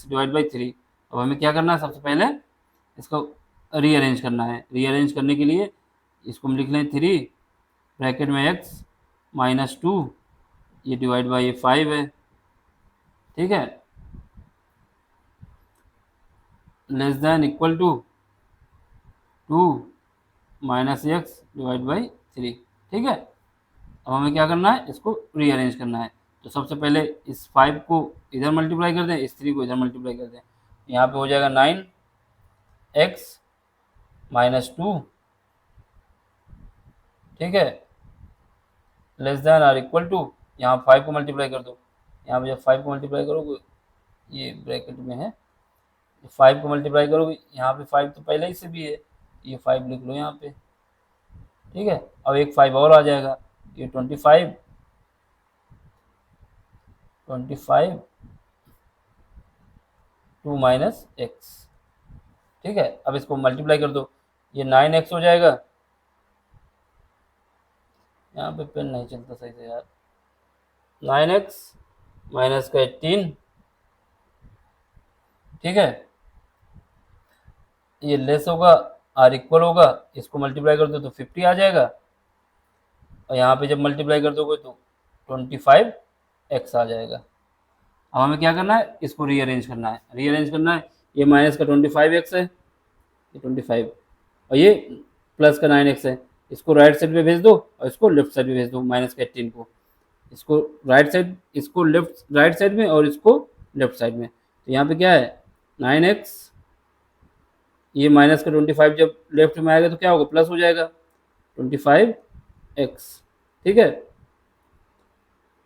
divide by 3। अब हमें क्या करना है, सबसे पहले इसको रीअरेंज करना है। रीअरेंज करने के लिए इसको हम लिख लें 3 ब्रैकेट में x-2, ये डिवाइड बाई 5 है। ठीक है, less than equal to 2 -x divide by 3। ठीक है, अब हमें क्या करना है, इसको रीअरेंज करना है। तो सबसे पहले इस 5 को इधर मल्टीप्लाई कर दें, इस 3 को इधर मल्टीप्लाई कर दें, यहाँ पे हो जाएगा 9x -2। ठीक है, लेस देन और इक्वल टू, यहाँ 5 को मल्टीप्लाई कर दो, यहाँ पे जब 5 को मल्टीप्लाई करोगे, ये ब्रैकेट में है, 5 को मल्टीप्लाई करोगे, यहाँ पे 5 तो पहले ही से भी है, ये 5 लिख लो यहाँ पे। ठीक है, अब एक 5 और आ जाएगा, ये 25 2 -x। ठीक है, अब इसको मल्टीप्लाई कर दो, ये 9x हो जाएगा, यहाँ पे पेन नहीं चलता सही से यार, 9x माइनस का 18। ठीक है, ये लेस होगा और इक्वल होगा, इसको मल्टीप्लाई कर दो तो 50 आ जाएगा, और यहाँ पे जब मल्टीप्लाई कर दोगे तो 25x आ जाएगा। अब हमें क्या करना है, इसको रीअरेंज करना है। ये माइनस का 25x है, ये 25, और ये प्लस का 9x है, इसको राइट साइड पे भेज दो और इसको लेफ्ट साइड पे भेज दो, माइनस का 18 को, इसको राइट साइड में और इसको लेफ्ट साइड में। तो यहाँ पे क्या है 9x, ये माइनस का 25 जब लेफ्ट में आएगा तो क्या होगा, प्लस हो जाएगा 25x। ठीक है,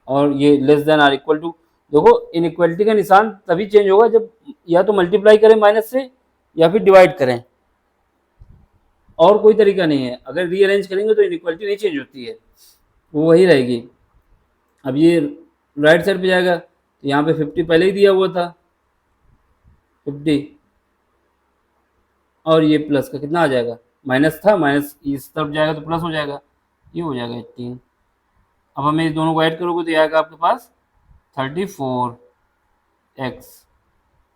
और ये less than or equal to, देखो इनइक्वालिटी का निशान तभी चेंज होगा जब या तो मल्टीप्लाई करें माइनस से या फिर डिवाइड करें, और कोई तरीका नहीं है। अगर रीअरेंज करेंगे तो इनइक्वालिटी नहीं चेंज होती है, वो वही रहेगी। अब ये राइट साइड पे जाएगा तो यहाँ पे 50 पहले ही दिया हुआ था 50, और ये प्लस का कितना आ जाएगा, माइनस था, माइनस इस तरफ जाएगा तो प्लस हो जाएगा, ये हो जाएगा 18। अब हमें इस दोनों को ऐड करोगे तो ये आएगा आपके पास 34x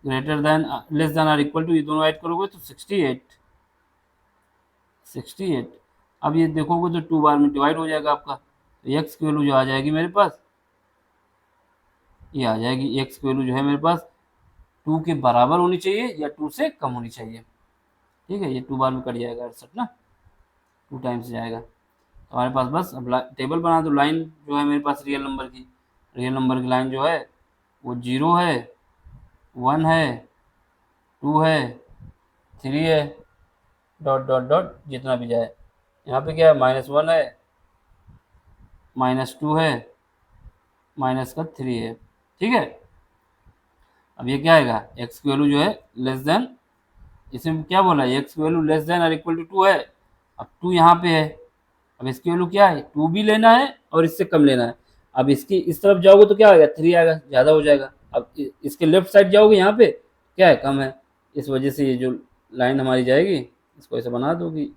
greater than less than or equal to, ये दोनों ऐड करोगे तो 68। अब ये देखोगे तो 2 बार में डिवाइड हो जाएगा आपका, तो x की वैल्यू जो आ जाएगी मेरे पास, ये आ जाएगी x की वैल्यू जो है मेरे पास 2 के बराबर होनी चाहिए या 2 से कम होनी चाहिए। ठीक है, ये 2 बार में कट जाएगा 68 ना, 2 टाइम्स जाएगा। तो हमारे पास बस अब टेबल बना दो। लाइन जो है मेरे पास रियल नंबर की लाइन जो है वो 0 है, 1 है, 2 है, 3 है, डॉट डॉट डॉट जितना भी जाए। यहाँ पे क्या है, -1 है, -2 है, -3 है। ठीक है, अब ये क्या आएगा, x की वैल्यू जो है लेस देन, इसमें क्या बोला है, x की वैल्यू लेस देन और इक्वल टू 2 है। अब 2 यहाँ पे है, अब इसकी वैल्यू क्या है, 2 भी लेना है और इससे कम लेना है। अब इसकी इस तरफ जाओगे तो क्या आएगा, 3 आएगा, ज़्यादा हो जाएगा। अब इसके लेफ्ट साइड जाओगे, यहाँ पे क्या है, कम है। इस वजह से ये जो लाइन हमारी जाएगी, इसको ऐसे बना दो कि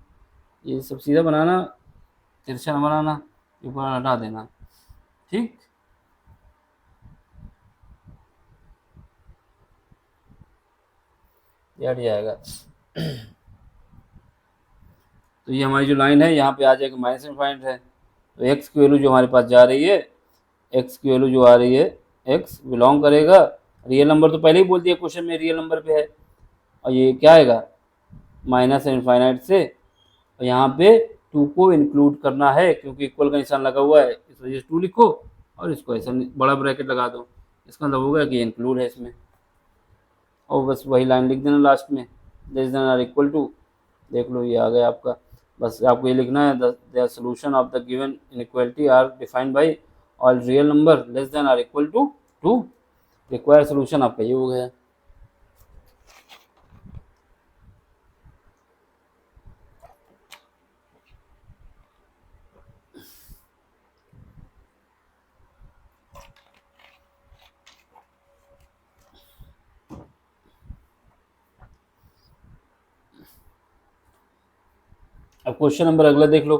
ये सब सीधा बनाना, तिरछा न बनाना, ऊपर हटा देना। ठीक, ये हट जाएगा। तो ये हमारी जो लाइन है यहाँ पे आ जाएगा -∞ है। तो x की वैल्यू जो हमारे पास जा रही है, x की वैल्यू जो आ रही है, x बिलोंग करेगा, रियल नंबर तो पहले ही बोल दिया क्वेश्चन में रियल नंबर पे है, और ये क्या आएगा, -∞ से, और यहाँ पे 2 को इंक्लूड करना है क्योंकि इक्वल का निशान लगा हुआ है, इस वजह से 2 लिखो और इसको ऐसा बड़ा ब्रैकेट लगा दो। इसका मतलब होगा कि इंक्लूड है इसमें, और बस वही लाइन लिख देना लास्ट में, लेस देन और इक्वल टू। देख लो ये आ गया आपका। बस आपको ये लिखना है, the solution of the given inequality are defined by all real number less than और इक्वल टू 2। रिक्वायर्ड सोल्यूशन आपका ये हो गया। अब क्वेश्चन नंबर अगला देख लो।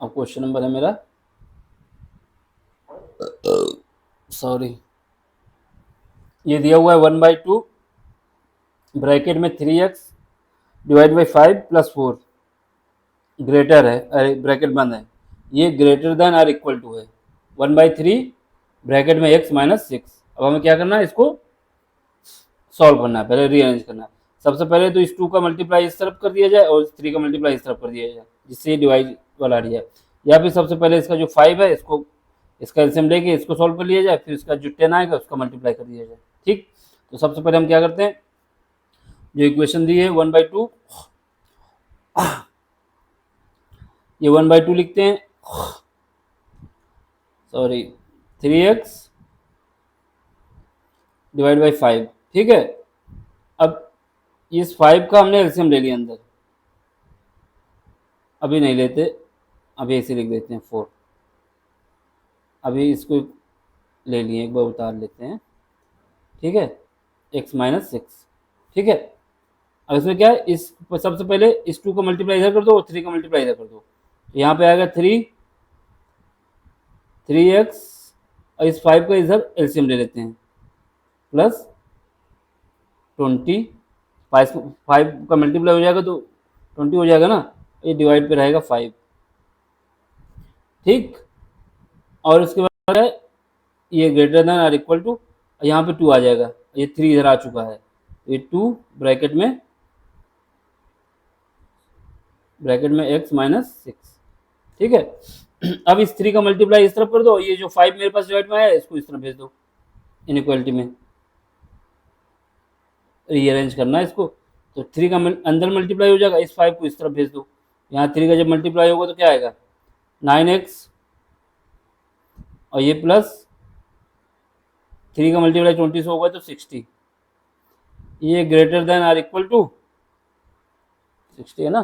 अब क्वेश्चन नंबर है मेरा, सॉरी, ये दिया हुआ है 1/2 ब्रैकेट में 3x डिवाइड बाई 5 + 4 ग्रेटर है, अरे ब्रैकेट बंद है, ये ग्रेटर देन और इक्वल टू है 1/3 ब्रैकेट में x - 6। अब हमें क्या करना है, इसको सॉल्व करना है, पहले रीअरेंज करना है। सबसे पहले तो इस 2 का मल्टीप्लाई इस तरफ कर दिया जाए और इस 3 का मल्टीप्लाई इस तरफ कर दिया जाए, जिससे डिवाइड वाला आ जाए। या फिर सबसे पहले इसका जो 5 है, इसको इसका एलसीएम लेके इसको सॉल्व कर लिया जाए, फिर इसका जो 10 आएगा उसका मल्टीप्लाई कर दिया जाए। ठीक, तो सबसे पहले हम क्या करते हैं, जो इक्वेशन दी है 1/2, ये 1/2 लिखते हैं, सॉरी 3x डिवाइड बाई 5। ठीक है, अब इस 5 का हमने एलसीएम ले लिया अंदर, अभी नहीं लेते, अभी ऐसे लिख देते हैं 4। अभी इसको ले लिए, एक बार उतार लेते हैं। ठीक है, x - 6। ठीक है, अब इसमें क्या है, इस सबसे पहले इस 2 का मल्टीप्लाई इधर कर दो और 3 का मल्टीप्लाई इधर कर दो, तो यहाँ पे आएगा 3x, और इस 5 का इधर एलसीएम ले लेते हैं, प्लस 20, 5 का मल्टीप्लाई हो जाएगा तो 20 हो जाएगा ना, ये डिवाइड पे रहेगा 5। ठीक, और उसके बाद है ये ग्रेटर देन और इक्वल टू, यहाँ पे 2 आ जाएगा, ये 3 इधर आ चुका है, ये 2 ब्रैकेट में x - 6। ठीक है, अब इस 3 का मल्टीप्लाई इस तरफ कर दो, ये जो 5 मेरे पास डिवाइड में है इसको इस तरफ भेज दो, इनइक्वालिटी में रीअरेंज करना है इसको। तो 3 का अंदर मल्टीप्लाई हो जाएगा, इस 5 को इस तरफ भेज दो, यहाँ 3 का जब मल्टीप्लाई होगा तो क्या आएगा, 9x, और ये प्लस 3 का मल्टीप्लाई 20 से होगा तो 60, ये ग्रेटर देन और इक्वल टू 60 है ना।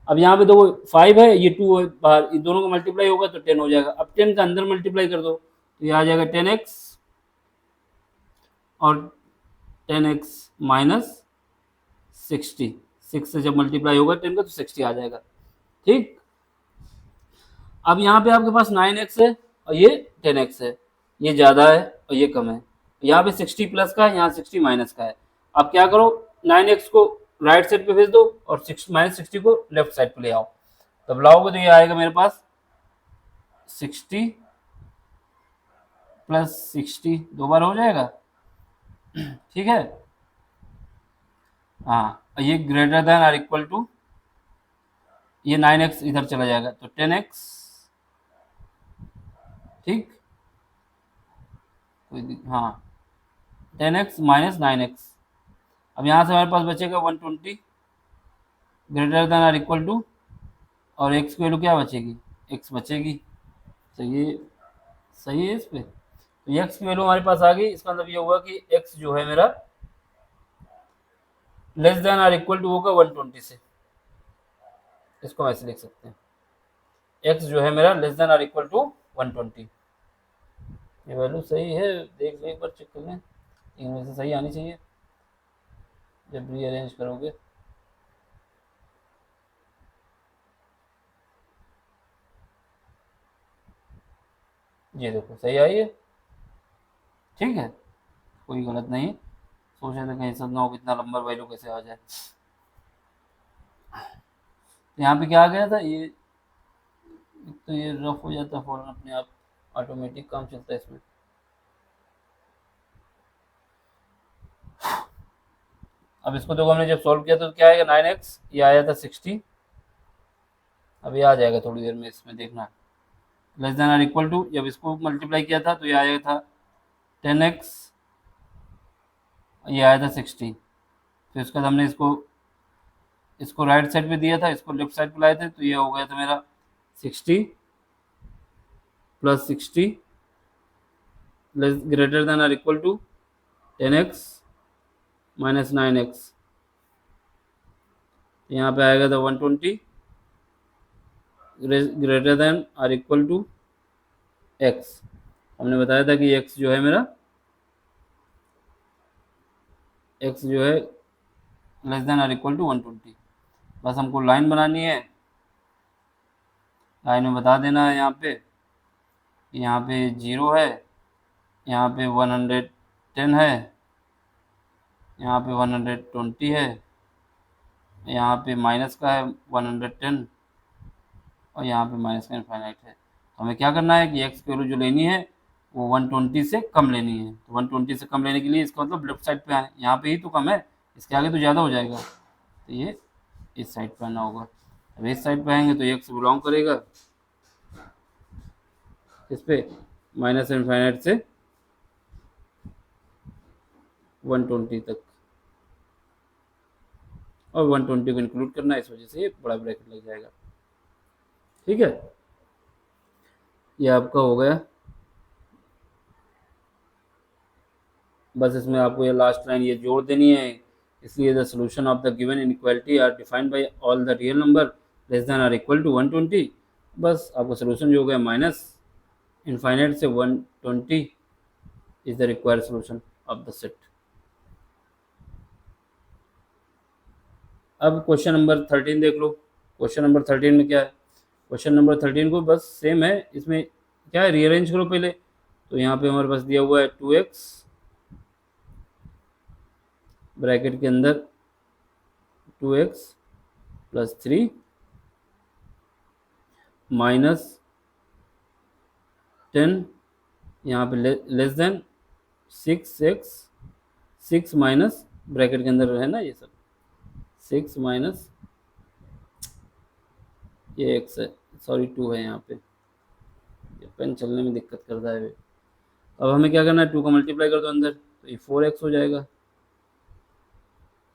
अब यहाँ पे दो 5 है, ये 2 है बाहर, ये दोनों का मल्टीप्लाई होगा तो 10 हो जाएगा। अब 10 का अंदर मल्टीप्लाई कर दो तो ये आ जाएगा 10x, और 10x - 60, 6 से जब मल्टीप्लाई होगा 10 का तो 60 आ जाएगा। ठीक, अब यहाँ पे आपके पास 9x है और ये 10x है, ये ज़्यादा है और ये कम है, यहाँ पे 60 प्लस का है, यहाँ 60 माइनस का है। अब क्या करो, 9x को राइट साइड पे भेज दो और -60 को लेफ्ट साइड पे ले आओ, तब लाओगे तो ये आएगा मेरे पास 60 प्लस 60 दो बार हो जाएगा, ठीक है। हाँ, ये ग्रेटर देन और इक्वल टू, ये 9x इधर चला जाएगा तो 10x, ठीक। हाँ, 10x माइनस 9x। अब यहाँ से हमारे पास बचेगा 120 ग्रेटर देन और इक्वल टू, और x की वैल्यू क्या बचेगी, x बचेगी। तो ये सही है इस पे। तो x की वैल्यू हमारे पास आ गई। इसका मतलब ये हुआ कि x जो है मेरा लेस देन और इक्वल टू होगा 120 से। इसको ऐसे लिख सकते हैं, x जो है मेरा लेस देन और इक्वल टू 120। ये वैल्यू सही है, देख ले एक बार, चेक कर लें, इनमें से सही आनी चाहिए जब रीअरेंज करोगे। ये देखो सही आई है, ठीक है, कोई गलत नहीं। सोच रहे थे कहीं सब ना हो, कितना लंबा वैल्यू कैसे आ जाए। तो यहाँ पे क्या आ गया था, ये तो ये रफ हो जाता है फौरन अपने आप, ऑटोमेटिक काम चलता है इसमें। अब इसको देखो, हमने जब सॉल्व किया तो क्या आएगा 9x, ये आया था 60। अब ये आ जाएगा थोड़ी देर में, इसमें देखना लेस देन और इक्वल टू, जब इसको मल्टीप्लाई किया था तो ये आया था 10x, ये आया था 60। फिर उसके बाद हमने इसको राइट साइड पे दिया था, इसको लेफ्ट साइड पे लाए थे, तो ये हो गया था मेरा 60 प्लस 60 ग्रेटर देन और equal to 10x minus 9x। यहाँ पे आएगा था 120 ग्रेटर देन और इक्वल टू x। हमने बताया था कि x जो है मेरा, x जो है लेस देन और इक्वल टू 120। बस हमको लाइन बनानी है, लाइन में बता देना है यहाँ पे 0 है, यहाँ पे 110 है, यहाँ पे 120 है, यहाँ पे माइनस का है 110, और यहाँ पे माइनस का इनफाइनाइट है। तो हमें क्या करना है कि x की वैल्यू जो लेनी है वो 120 से कम लेनी है। तो 120 से कम लेने के लिए इसका मतलब लेफ्ट साइड पे आए, यहाँ पे ही तो कम है, इसके आगे तो ज़्यादा हो जाएगा, तो ये इस साइड पे आना होगा। अब इस साइड पे आएंगे तो x बिलोंग करेगा इस पे माइनस इनफाइनाइट से 120 तक, और 120 को इंक्लूड करना है, इस वजह से ये बड़ा ब्रैकेट लग जाएगा, ठीक है। ये आपका हो गया। बस इसमें आपको ये लास्ट लाइन ये जोड़ देनी है, इसलिए the solution of the given inequality are defined by all the real number less than or equal to 120। बस आपका सोल्यूशन जो हो गया माइनस इनफाइनाइट से 120 is the required solution of the set. अब क्वेश्चन नंबर 13 देख लो। क्वेश्चन नंबर 13 में क्या है, क्वेश्चन नंबर 13 को बस सेम है, इसमें क्या है, रीअरेंज करो पहले। तो यहाँ पे हमारे पास दिया हुआ है 2x ब्रैकेट के अंदर 2x प्लस 3 माइनस 10, यहाँ पे less than 6x, 6 minus bracket के अंदर है ना ये सब, 6 माइनस ये x है, सॉरी 2 है यहाँ पे, ये पेन चलने में दिक्कत करता है। अब हमें क्या करना है, 2 का मल्टीप्लाई कर दो अंदर, तो ये 4x हो जाएगा,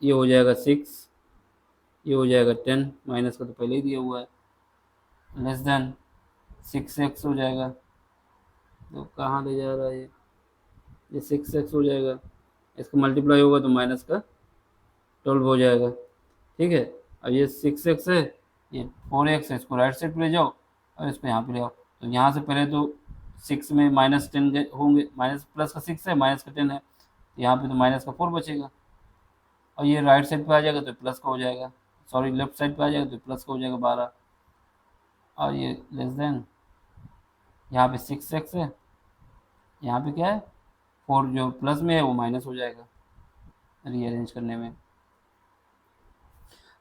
ये हो जाएगा 6, ये हो जाएगा 10, माइनस का तो पहले ही दिया हुआ है, लेस देन 6x हो जाएगा। तो कहाँ ले जा रहा है ये 6x हो जाएगा, इसका मल्टीप्लाई होगा तो माइनस का 12 हो जाएगा, ठीक है। अब ये 6x है, ये 4x है, इसको राइट साइड पे ले जाओ और इसको यहाँ पे ले आओ। तो यहाँ से पहले तो 6 में माइनस 10 होंगे, माइनस प्लस का 6 है, माइनस का 10 है, यहाँ पे तो माइनस का 4 बचेगा, और ये राइट साइड पे आ जाएगा तो प्लस का हो जाएगा, सॉरी लेफ्ट साइड पे आ जाएगा तो प्लस का हो जाएगा 12, और ये लेस देन यहाँ पे 6x है, यहाँ पे क्या है 4 जो प्लस में है वो माइनस हो जाएगा रीअरेंज करने में।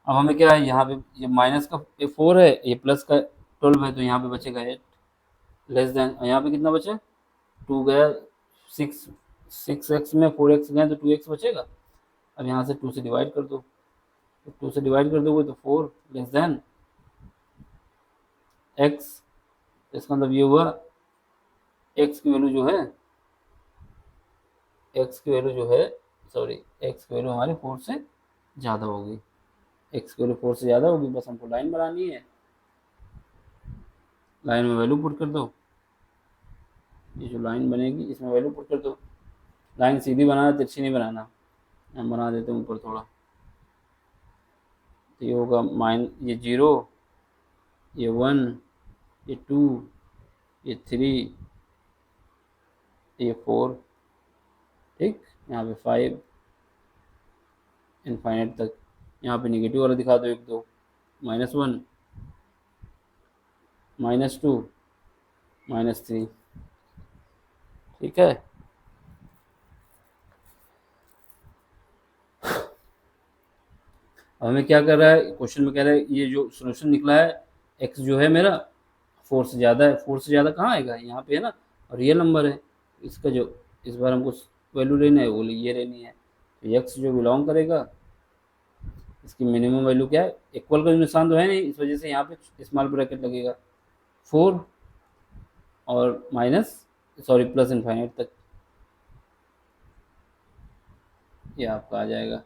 अब हमें क्या है, यहाँ पे ये माइनस का 4 है, ये प्लस का 12 है, तो यहाँ पे बचेगा 8 लेस देन, यहाँ पे कितना बचे 2 गया, 6x में 4x गए तो 2x बचेगा। अब यहाँ से 2 से डिवाइड कर दो, तो 2 से डिवाइड कर दोगे तो 4 लेस देन x। इसका मतलब ये हुआ x की वैल्यू जो है, x की वैल्यू जो है, सॉरी x की वैल्यू हमारी 4 से ज़्यादा होगी, x की वैल्यू 4 से ज़्यादा होगी। बस हमको लाइन बनानी है, लाइन में वैल्यू पुट कर दो, ये जो लाइन बनेगी इसमें वैल्यू पुट कर दो। लाइन सीधी बनाना, तिरछी नहीं बनाना, हम बना देते हैं ऊपर थोड़ा। तो ये होगा ये 0, ये 1, ये 2, ये 3, ये 4, ठीक। यहाँ पे 5 इनफाइनाइट तक। यहाँ पे निगेटिव वाला दिखा दो, 1 2, -1, -2, -3, ठीक है। अब हमें क्या कर रहा है, क्वेश्चन में कह रहा है ये जो सोल्यूशन निकला है x जो है मेरा 4 से ज़्यादा है। 4 से ज़्यादा कहाँ आएगा, यहाँ पे है ना, और रियल नंबर है। इसका जो इस बार हमको वैल्यू लेना है वो ये लेनी है। तो x जो बिलोंग करेगा, इसकी मिनिमम वैल्यू क्या है, इक्वल का निशान तो है नहीं, इस वजह से यहाँ पे स्मॉल ब्रैकेट लगेगा 4 और प्लस इनफाइनाइट तक। ये आपका आ जाएगा,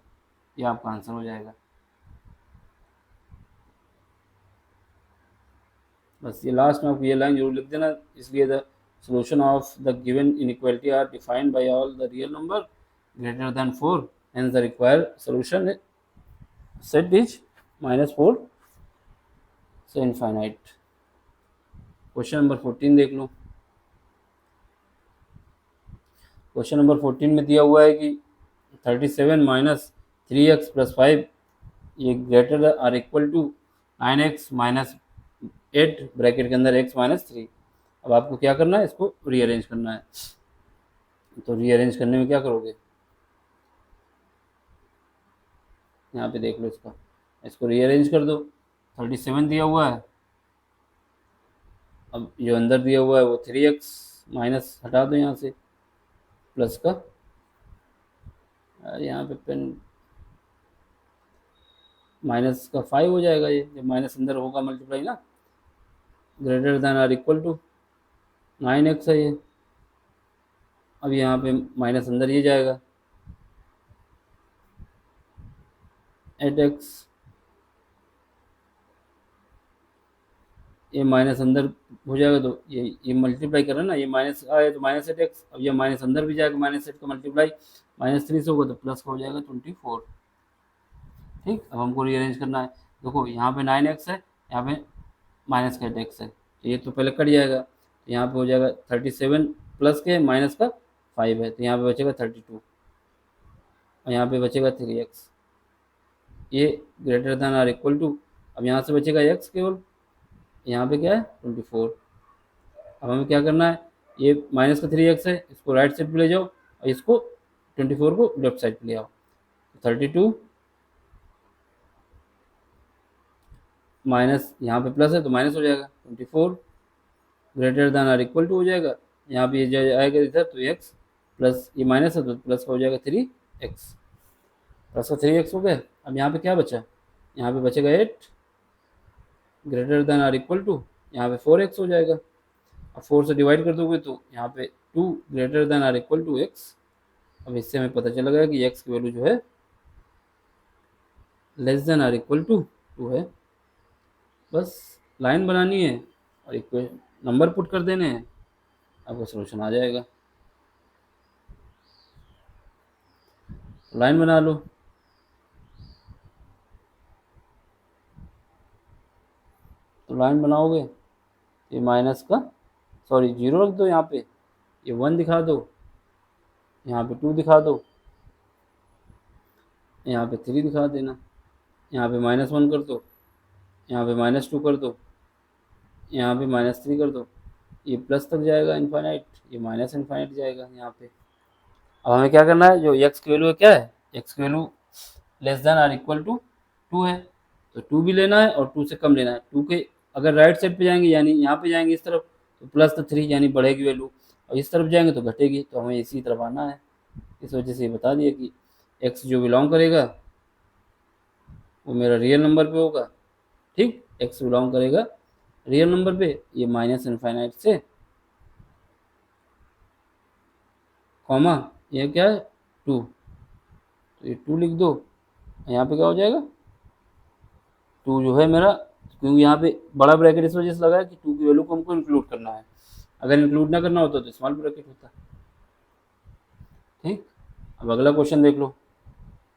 ये आपका आंसर हो जाएगा। बस ये लास्ट में आप ये लाइन जरूर लिख देना। इसलिए the solution of the given inequality are defined by all the real number greater than 4, hence the required solution set is -4 से infinite। क्वेश्चन नंबर 14 देख लो। क्वेश्चन नंबर 14 में दिया हुआ है कि 37 माइनस 3x प्लस 5 ये greater or equal to 9x minus 8 bracket के अंदर x माइनस 3। अब आपको क्या करना है, इसको रीअरेंज करना है। तो रीअरेंज करने में क्या करोगे, यहाँ पे देख लो, इसको रीअरेंज कर दो। 37 दिया हुआ है, अब जो अंदर दिया हुआ है वो 3x माइनस हटा दो यहाँ से, प्लस का यहाँ पे पेन माइनस का 5 हो जाएगा। ये जब माइनस अंदर होगा मल्टीप्लाई ना, greater than or equal to 9x है ये। अब यहाँ पे माइनस अंदर ये जाएगा 8x, ये माइनस अंदर हो जाएगा तो ये मल्टीप्लाई कर रहा है ना, ये माइनस आए तो -8x। अब ये माइनस अंदर भी जाएगा, -8 का मल्टीप्लाई -3 से होगा तो प्लस का हो जाएगा 24, ठीक। अब हमको रीअरेंज करना है। देखो यहाँ पे 9x है, यहाँ पे -8x है, तो ये तो पहले कट जाएगा। तो यहाँ पे हो जाएगा 37 प्लस के माइनस का 5 है, तो यहाँ पे बचेगा 32 और यहाँ पे बचेगा 3x। ये greater than or equal to, अब यहाँ से बचेगा x केवल, यहाँ पे क्या है 24। अब हमें क्या करना है, ये माइनस का 3x है, इसको राइट साइड पे ले जाओ और इसको 24 को लेफ्ट साइड पे ले आओ। 32 माइनस यहाँ पे प्लस है तो माइनस हो जाएगा, 24 greater than or equal to हो जाएगा। यहाँ पे ये आएगा इधर तो x प्लस ये माइनस है तो प्लस का हो जाएगा 3x, प्लस का 3x हो गया। अब यहाँ पे क्या बचा, यहाँ पे बचेगा 8 greater than or equal to, यहाँ पे 4x हो जाएगा। अब 4 से डिवाइड कर दोगे तो यहाँ पे 2 greater than or equal to x। अब इससे हमें पता चलेगा कि x की वैल्यू जो है less than or equal to 2 है। बस लाइन बनानी है और एक नंबर पुट कर देने हैं, आपका सलूशन आ जाएगा। लाइन बना लो, तो लाइन बनाओगे ये माइनस का सॉरी 0 रख दो, यहाँ पे ये 1 दिखा दो, यहाँ पे 2 दिखा दो, यहाँ पे 3 दिखा देना, यहाँ पे -1 कर दो, यहाँ पे -2 कर दो, यहाँ पे -3 कर दो। ये प्लस तक जाएगा इनफाइनाइट, ये माइनस इनफाइनाइट जाएगा यहाँ पे। अब हमें क्या करना है, जो x की वैल्यू क्या है, x की value less than or equal to 2 है, तो 2 भी लेना है और 2 से कम लेना है। 2 के अगर राइट साइड पे जाएंगे यानी यहाँ पे जाएंगे इस तरफ तो प्लस तो 3 यानी बढ़ेगी वैल्यू, और इस तरफ जाएंगे तो घटेगी, तो हमें इसी तरफ आना है। इस वजह से ये बता दिया कि x जो बिलोंग करेगा वो मेरा रियल नंबर पे होगा। ठीक, x बिलोंग करेगा रियल नंबर पे, ये माइनस इनफाइनाइट से कॉमा ये क्या है 2, तो ये 2 लिख दो। यहाँ पे क्या हो जाएगा 2 जो है मेरा, क्योंकि यहाँ पे बड़ा ब्रैकेट इस वजह से लगा है कि 2 की वैल्यू को हमको इंक्लूड करना है। अगर इंक्लूड ना करना होता तो स्मॉल ब्रैकेट होता। ठीक, अब अगला क्वेश्चन देख लो।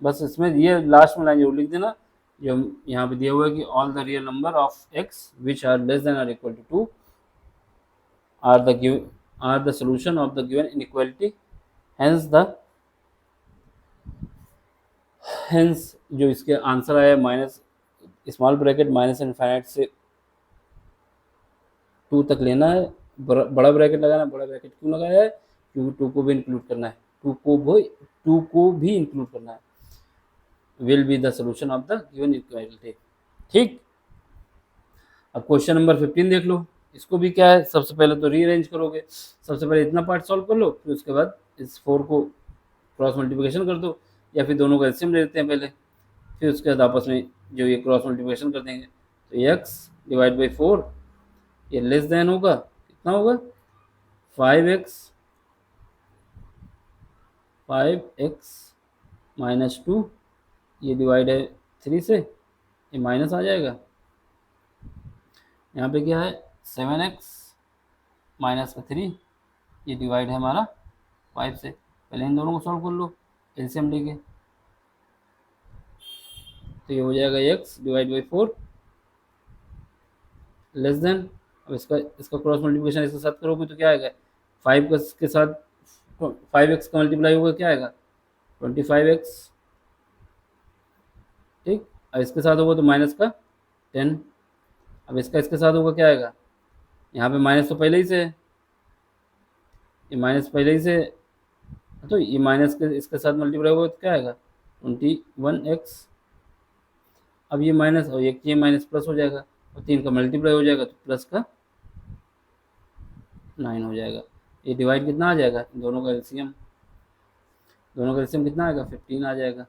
बस इसमें ये लास्ट में लाइन जरूर लिख देना, जो यहाँ पे दिया हुआ है कि all the real number of x which are less than or equal to 2 are the solution of the given inequality, hence जो इसके आंसर आया minus small bracket minus infinite से 2 तक लेना है, बड़ा ब्रैकेट लगाना है। बड़ा ब्रैकेट क्यों लगाया है, क्योंकि 2 को भी इंक्लूड करना है, 2 को भी इंक्लूड करना है। Will be the solution of the given equality. ठीक, अब क्वेश्चन नंबर 15 देख लो। इसको भी क्या है, सबसे पहले तो रीअरेंज करोगे, सबसे पहले इतना पार्ट सॉल्व कर लो, फिर उसके बाद इस 4 को क्रॉस मल्टीप्लिकेशन कर दो, या फिर दोनों का एलसीएम ले लेते हैं पहले, फिर उसके बाद आपस में जो ये क्रॉस मल्टीप्लिकेशन कर देंगे। तो x डिवाइड बाई 4 ये लेस देन होगा, कितना होगा 5x माइनस 2, ये डिवाइड है 3 से, ये माइनस आ जाएगा। यहाँ पे क्या है 7x माइनस का 3, ये डिवाइड है हमारा 5 से। पहले इन दोनों को सॉल्व कर लो एलसीएम लेके, तो ये हो जाएगा x divide by 4 less than. अब इसका क्रॉस मल्टीप्लिकेशन इसके साथ करोगे तो क्या आएगा 5 के साथ 5x का मल्टीप्लाई होगा, क्या आएगा 25x। ठीक, अब इसके साथ होगा तो माइनस का 10। अब इसके साथ होगा क्या आएगा, यहाँ पे माइनस तो पहले ही से है, ये माइनस पहले ही से, तो ये माइनस के इसके साथ मल्टीप्लाई होगा तो क्या आएगा 21x। अब ये माइनस और ये माइनस प्लस हो जाएगा, और 3 का मल्टीप्लाई हो जाएगा तो प्लस का 9 हो जाएगा। ये डिवाइड कितना आ जाएगा, दोनों का एलसीएम कितना आएगा 15 आ जाएगा।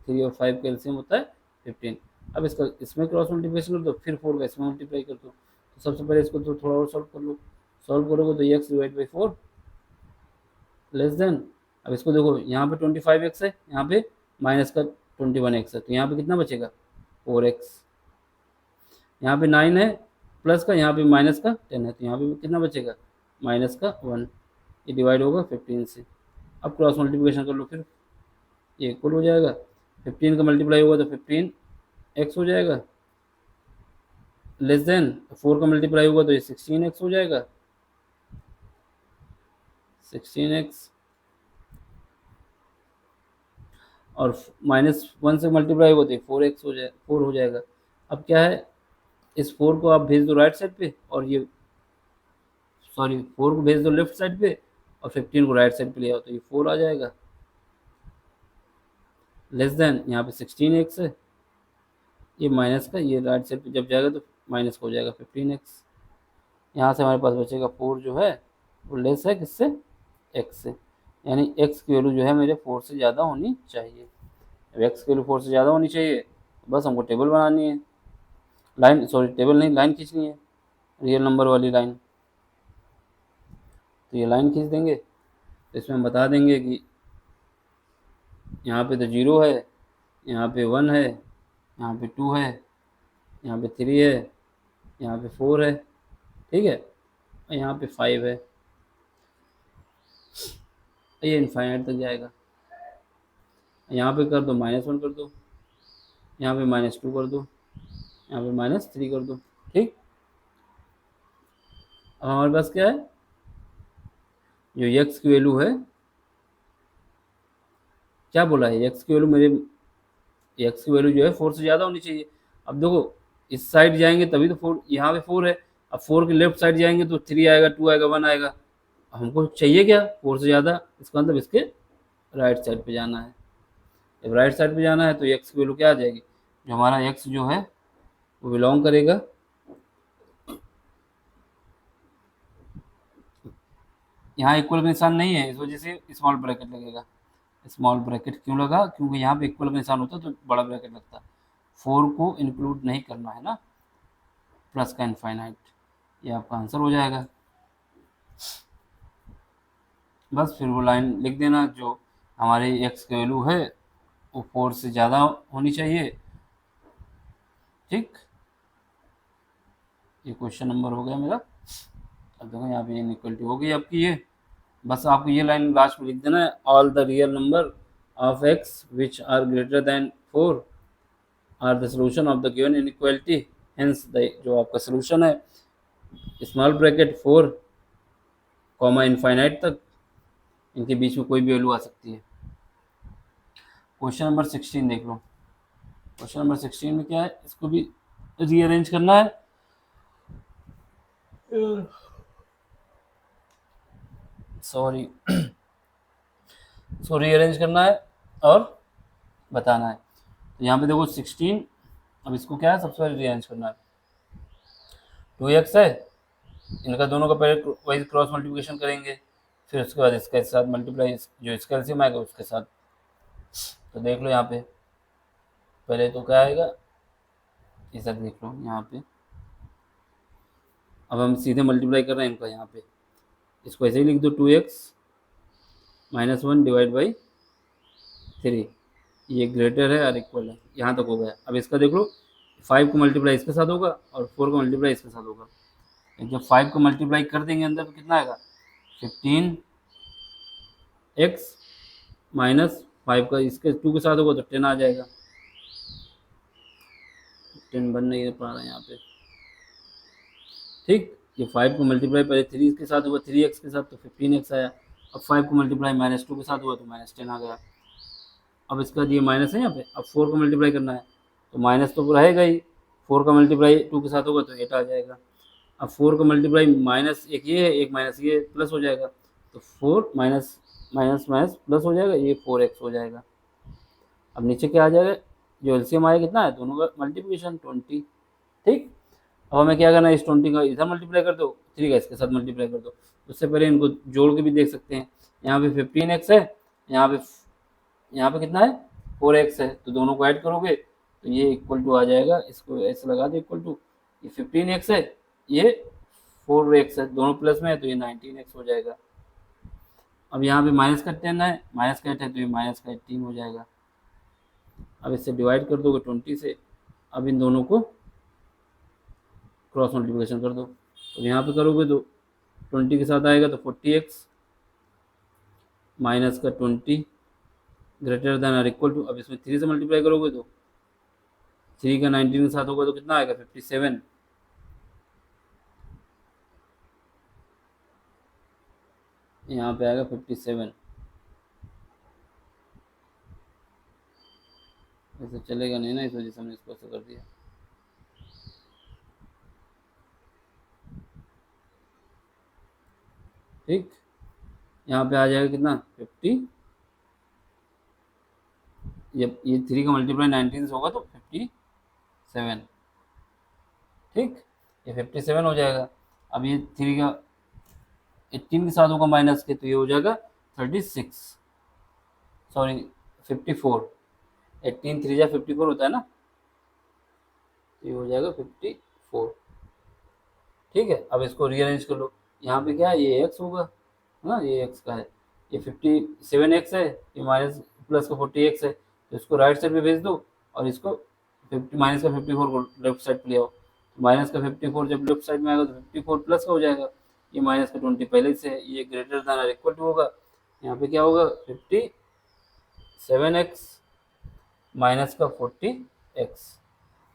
3 और 5 का एलसीएम होता है 15। अब इसका इसमें क्रॉस मल्टीप्लिकेशन कर दो, फिर 4 का इसमें मल्टीप्लाई कर दो। तो सबसे पहले इसको तो थोड़ा और सॉल्व कर लो, सॉल्व करोगे तो x divide by 4 less than. अब इसको देखो, यहाँ पे 25x है, यहाँ पे माइनस का 21x है, तो यहाँ पे कितना बचेगा 4x। यहाँ पे 9 है प्लस का, यहाँ पे माइनस का 10 है, तो यहाँ पे कितना बचेगा माइनस का 1। ये डिवाइड होगा 15 से। अब क्रॉस मल्टीप्लिकेशन कर लो, फिर ये इक्वल हो जाएगा, 15 का मल्टीप्लाई होगा तो 15x हो जाएगा लेस देन। 4 का मल्टीप्लाई होगा तो ये 16x हो जाएगा, 16x। और माइनस 1 से मल्टीप्लाई होगा तो ये 4x हो जाए 4 हो जाएगा। अब क्या है, इस 4 को आप भेज दो राइट साइड पे, और ये 4 को भेज दो लेफ्ट साइड पे, और 15 को राइट साइड पे ले आओ तो ये 4 आ जाएगा लेस देन। यहाँ पे 16x है, ये माइनस का, ये राइट साइड पे जब जाएगा तो माइनस हो जाएगा 15x। यहाँ से हमारे पास बचेगा 4 जो है वो लेस है किससे, x से, यानी x की वैल्यू जो है मेरे 4 से ज़्यादा होनी चाहिए। अब x की वैल्यू 4 से ज़्यादा होनी चाहिए, बस हमको टेबल बनानी है, टेबल नहीं, लाइन खींचनी है, रियल नंबर वाली लाइन। तो ये लाइन खींच देंगे, तो इसमें हम बता देंगे कि यहाँ पे तो 0 है, यहाँ पे 1 है, यहाँ पे 2 है, यहाँ पे 3 है, यहाँ पे 4 है, ठीक है, और यहाँ पे 5 है। ये इनफाइनाइट तक जाएगा। यहाँ पे कर दो -1 कर दो, यहाँ पे -2 कर दो, यहाँ पे -3 कर दो। ठीक, अब हमारे पास क्या है, जो x की वैल्यू है, क्या बोला है, x की वैल्यू x की वैल्यू जो है 4 से ज़्यादा होनी चाहिए। अब देखो इस साइड जाएंगे तभी तो 4, यहाँ पे 4 है, अब 4 के लेफ्ट साइड जाएंगे तो 3 आएगा, 2 आएगा, 1 आएगा। हमको चाहिए क्या 4 से ज़्यादा, इसका मतलब इसके राइट साइड पे जाना है। जब राइट साइड पे जाना है तो x की वैल्यू क्या आ जाएगी, जो हमारा x जो है वो बिलोंग करेगा, यहाँ इक्वल का निशान नहीं है, इस वजह से स्मॉल ब्रैकेट लगेगा। स्मॉल ब्रैकेट क्यों लगा? क्योंकि यहाँ पे इक्वल का निशान होता तो बड़ा ब्रैकेट लगता। 4 को इंक्लूड नहीं करना है ना, प्लस का इनफाइनाइट, ये आपका आंसर हो जाएगा। बस फिर वो लाइन लिख देना जो हमारे एक्स की वैल्यू है वो 4 से ज़्यादा होनी चाहिए। ठीक, ये क्वेश्चन नंबर हो गया मेरा। अब देखो यहाँ पे इनइक्वलिटी हो गई आपकी ये। बस आपको ये लाइन लास्ट में लिख देना है, all the real number of x which are greater than 4 are the solution of the given inequality. Hence the जो आपका सोल्यूशन है स्मॉल ब्रैकेट 4 कॉमा इनफाइनाइट तक, इनके बीच में कोई भी वैल्यू आ सकती है। क्वेश्चन नंबर 16 देख लो। क्वेश्चन नंबर 16 में क्या है, इसको भी रीअरेंज करना है। सॉरी इसको रीअरेंज करना है और बताना है। तो यहाँ पे देखो 16, अब इसको क्या है सबसे पहले रीअरेंज करना है। 2x है, इनका दोनों का पहले वही क्रॉस मल्टीप्लिकेशन करेंगे, फिर उसके बाद इसके साथ मल्टीप्लाई, जो इसका एलसीएम आएगा उसके साथ। तो देख लो यहाँ पे पहले तो क्या आएगा, ये सब देख लो यहाँ पे। अब हम सीधे मल्टीप्लाई कर रहे हैं इनका यहाँ पे, इसको ऐसे ही लिख दो 2x माइनस 1 डिवाइड बाई 3, ये ग्रेटर है और इक्वल है, यहाँ तक हो गया। अब इसका देख लो 5 को मल्टीप्लाई इसके साथ होगा और 4 को मल्टीप्लाई इसके साथ होगा। जब 5 को मल्टीप्लाई कर देंगे अंदर तो कितना आएगा 15x माइनस 5 का इसके 2 के साथ होगा तो 10 आ जाएगा। 10 बन नहीं पा रहा है यहाँ पे। ठीक, ये 5 को मल्टीप्लाई पहले 3 के साथ हुआ 3x के साथ तो 15x आया। अब 5 को मल्टीप्लाई -2 के साथ हुआ तो -10 आ गया। अब इसका ये माइनस है यहाँ पे, अब 4 को मल्टीप्लाई करना है तो माइनस तो रहेगा ही, 4 का मल्टीप्लाई 2 के साथ होगा तो 8 आ जाएगा। अब 4 का मल्टीप्लाई माइनस एक ये है, एक माइनस ये प्लस हो जाएगा, तो 4 माइनस माइनस माइनस प्लस हो जाएगा, ये 4x हो जाएगा। अब नीचे क्या आ जाएगा, जो एलसीएम आएगा कितना है दोनों का मल्टीप्लिकेशन 20। ठीक, अब हमें क्या करना है, इस 20 का इधर मल्टीप्लाई कर दो, 3 का इसके साथ मल्टीप्लाई कर दो। उससे पहले इनको जोड़ के भी देख सकते हैं। यहाँ पे 15x है, यहाँ पे कितना है 4x है, तो दोनों को ऐड करोगे तो ये इक्वल टू आ जाएगा, इसको ऐसे लगा दो इक्वल टू, ये 15x है, ये 4x है, दोनों प्लस में है तो ये 19x हो जाएगा। अब यहाँ पे माइनस का 10 है, माइनस का 8 है तो ये माइनस का 18 हो जाएगा। अब इससे डिवाइड कर दोगे 20 से, अब इन दोनों को क्रॉस मल्टीप्लिकेशन कर दो, तो यहाँ पे करोगे तो 20 के साथ आएगा तो 40x माइनस का 20 ग्रेटर देन और इक्वल टू, अब इसमें 3 से मल्टीप्लाई करोगे तो 3 का 19 के साथ होगा तो कितना आएगा 57, यहाँ पे आएगा 57। ऐसे चलेगा नहीं ना, इस वजह से हमने इसको ऐसे कर दिया। ठीक, यहाँ पे आ जाएगा कितना 50, जब ये 3 का मल्टीप्लाई 19 से होगा तो 57। ठीक, ये 57 हो जाएगा। अब ये 3 का 18 के साथ होगा माइनस के तो ये हो जाएगा 36, सॉरी 54, 18 3 जा 54 होता है ना, तो ये हो जाएगा 54। ठीक है, अब इसको रीअरेंज कर लो, यहाँ पे क्या है ये x होगा ना, ये x का है, ये 57x है, ये माइनस प्लस का 40x है, तो इसको राइट साइड पे भेज दो और इसको 50 माइनस का 54 को लेफ्ट साइड पे ले आओ। माइनस का 54 जब लेफ्ट साइड में आएगा तो 54 प्लस का हो जाएगा, ये माइनस का 20 पहले से है, ये ग्रेटर देन और इक्वल टू होगा, यहाँ पे क्या होगा 57x माइनस का 40x।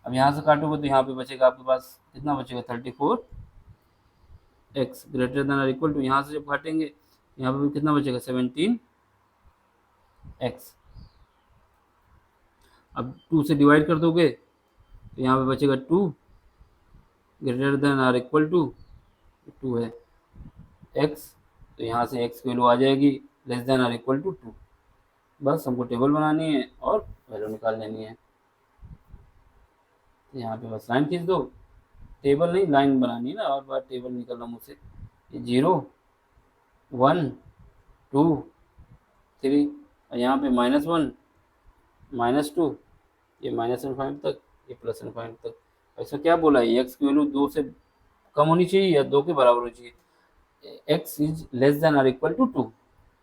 अब यहाँ से काटोगे तो यहाँ पे बचेगा आपके पास कितना बचेगा 34x ग्रेटर देन और इक्वल टू, यहाँ से जब काटेंगे यहाँ पे भी कितना बचेगा 17x। अब 2 से डिवाइड कर दोगे तो यहाँ पे बचेगा 2 ग्रेटर देन और इक्वल टू 2 है x, तो यहाँ से x की वैल्यू आ जाएगी लेस देन और इक्वल टू 2। बस हमको टेबल बनानी है और वैल्यू निकाल लेनी है। तो यहाँ पे बस लाइन खींच दो, टेबल नहीं लाइन बनानी है ना, और बार टेबल निकलना मुझसे, ये 0 1 2 3 और यहाँ पे -1 -2, ये -∞ तक, ये +∞ तक। ऐसा क्या बोला है, एक्स की वैल्यू 2 से कम होनी चाहिए या 2 के बराबर होनी चाहिए। एक्स इज लेस देन और इक्वल टू 2,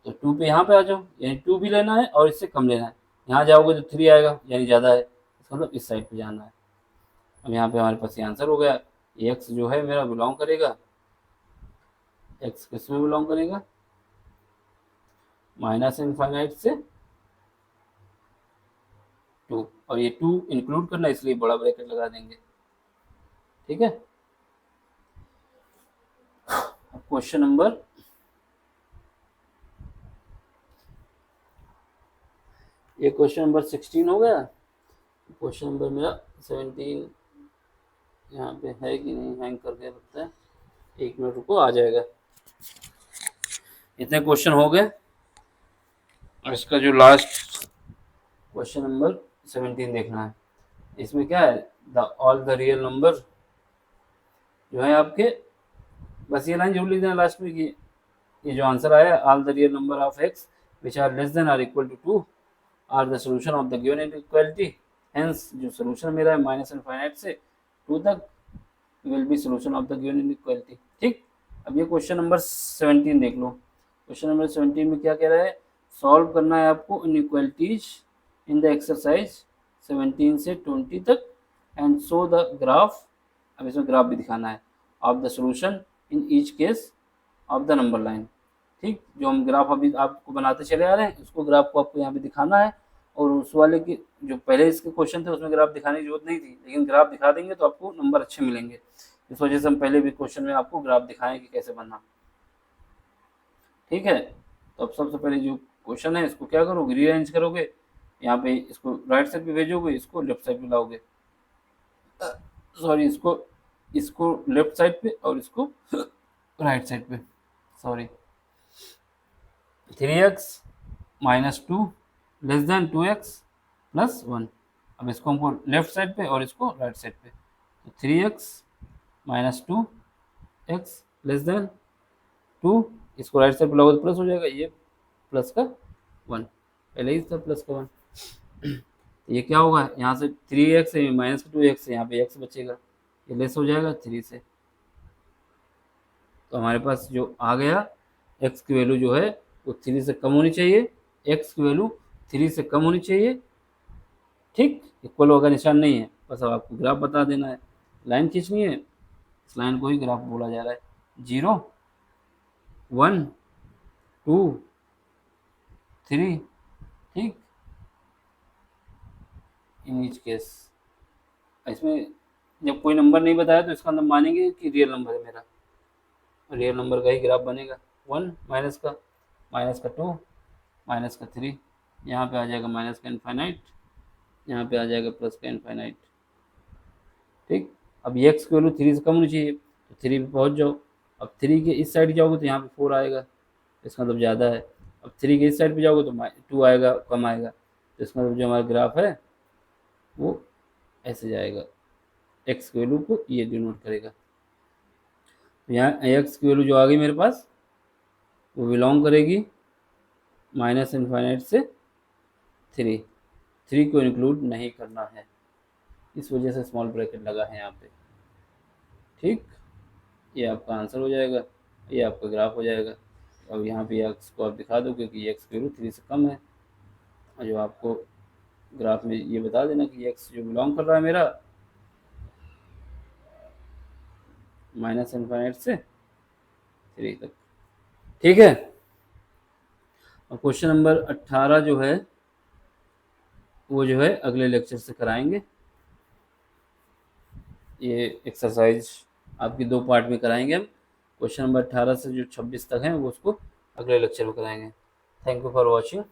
तो 2 पे यहाँ पे आ जाओ, यानी 2 भी लेना है और इससे कम लेना है। यहाँ जाओगे तो 3 आएगा, यानी ज़्यादा है, इसका मतलब इस साइड पे जाना है। अब यहाँ पे हमारे पास ये आंसर हो गया। एक्स जो है मेरा बिलोंग करेगा, एक्स किस में बिलोंग करेगा, -∞ से 2, और ये 2 इंक्लूड करना इसलिए बड़ा ब्रैकेट लगा देंगे। ठीक है, अब क्वेश्चन नंबर ये क्वेश्चन नंबर 16 हो गया। क्वेश्चन नंबर मेरा 17 यहाँ पे है कि नहीं, हैंग कर गया लगता है, 1 मिनट रुको, आ जाएगा। इतने क्वेश्चन हो गए और इसका जो लास्ट क्वेश्चन नंबर 17 देखना है। इसमें क्या है, ऑल द रियल नंबर जो है आपके, बस ये लाइन जरूर लिख देना लास्ट में कि ये जो आंसर आया, all the real number of x which are less than और equal to 2 are the solution of the given inequality. Hence जो सोल्यूशन मेरा है -∞ से 2 तक will be solution of the given inequality. ठीक, अब ये क्वेश्चन नंबर 17 देख लो। क्वेश्चन नंबर 17 में क्या कह रहा है, सॉल्व करना है आपको इनइक्वालिटीज इन द एक्सरसाइज 17 से 20 तक एंड शो द ग्राफ। अब इसमें ग्राफ भी दिखाना है of the solution in each case of the number line. ठीक, जो हम ग्राफ अभी आपको बनाते चले आ रहे हैं, उसको ग्राफ को आपको यहाँ पे दिखाना है। और उस वाले के जो पहले इसके क्वेश्चन थे उसमें ग्राफ दिखाने की जरूरत नहीं थी, लेकिन ग्राफ दिखा देंगे तो आपको नंबर अच्छे मिलेंगे। इस वजह से हम पहले भी क्वेश्चन में आपको ग्राफ दिखाएं कि कैसे बनना। ठीक है, तो अब सबसे पहले जो क्वेश्चन है इसको क्या करोगे, रीअरेंज करोगे, यहाँ पे इसको राइट साइड पे भेजोगे, इसको लेफ्ट साइड पे लाओगे, सॉरी इसको इसको लेफ्ट साइड पे और इसको राइट साइड पे, sorry 3x -2 less than 2x plus 1। अब इसको हमको लेफ्ट साइड पे और इसको राइट साइड पे, तो 3x -2x लेस देन 2, इसको राइट साइड पे लाओगे तो प्लस हो जाएगा, ये प्लस का 1, पहले ही था प्लस का 1। ये क्या होगा, यहाँ से 3x है -2x है, यहाँ पे x बचेगा, ये लेस हो जाएगा 3 से। तो हमारे पास जो आ गया, x की वैल्यू जो है वो 3 से कम होनी चाहिए, x की वैल्यू 3 से कम होनी चाहिए। ठीक, इक्वल होगा निशान नहीं है, बस अब आपको ग्राफ बता देना है, लाइन खींचनी है, इस लाइन को ही ग्राफ बोला जा रहा है। 0 1 2 3, ठीक, इन ईच केस। इसमें जब कोई नंबर नहीं बताया तो इसका मतलब मानेंगे कि रियल नंबर है मेरा, रियल नंबर का ही ग्राफ बनेगा। 1 माइनस का 2 माइनस का 3, यहाँ पे आ जाएगा माइनस का इनफाइनाइट, यहाँ पे आ जाएगा प्लस का इनफाइनाइट। ठीक, अब ये एक्स की वैल्यू 3 से कम होनी चाहिए, तो 3 पे पहुँच जाओ। अब 3 के इस साइड जाओगे तो यहाँ पे 4 आएगा, इसका मतलब ज़्यादा है। अब 3 के इस साइड पे जाओगे तो 2 आएगा, कम आएगा, तो इसका मतलब जो हमारा ग्राफ है वो ऐसे जाएगा, एक्स की वैल्यू को ये डिनोट करेगा। तो यहाँ एक्स की वैल्यू जो आ गई मेरे पास वो बिलोंग करेगी -∞ से 3 को इंक्लूड नहीं करना है, इस वजह से स्मॉल ब्रैकेट लगा है यहाँ पे। ठीक, ये आपका आंसर हो जाएगा, ये आपका ग्राफ हो जाएगा। अब यहाँ पे एक्स को आप दिखा दो क्योंकि एक्स की वैल्यू 3 से कम है, और जो आपको ग्राफ में ये बता देना कि एक्स जो बिलोंग कर रहा है मेरा -∞ से 3 तक। ठीक है, और क्वेश्चन नंबर 18 जो है वो जो है अगले लेक्चर से कराएंगे। ये एक्सरसाइज आपकी 2 पार्ट में कराएंगे हम। क्वेश्चन नंबर 18 से जो 26 तक हैं वो उसको अगले लेक्चर में कराएंगे। Thank you for watching.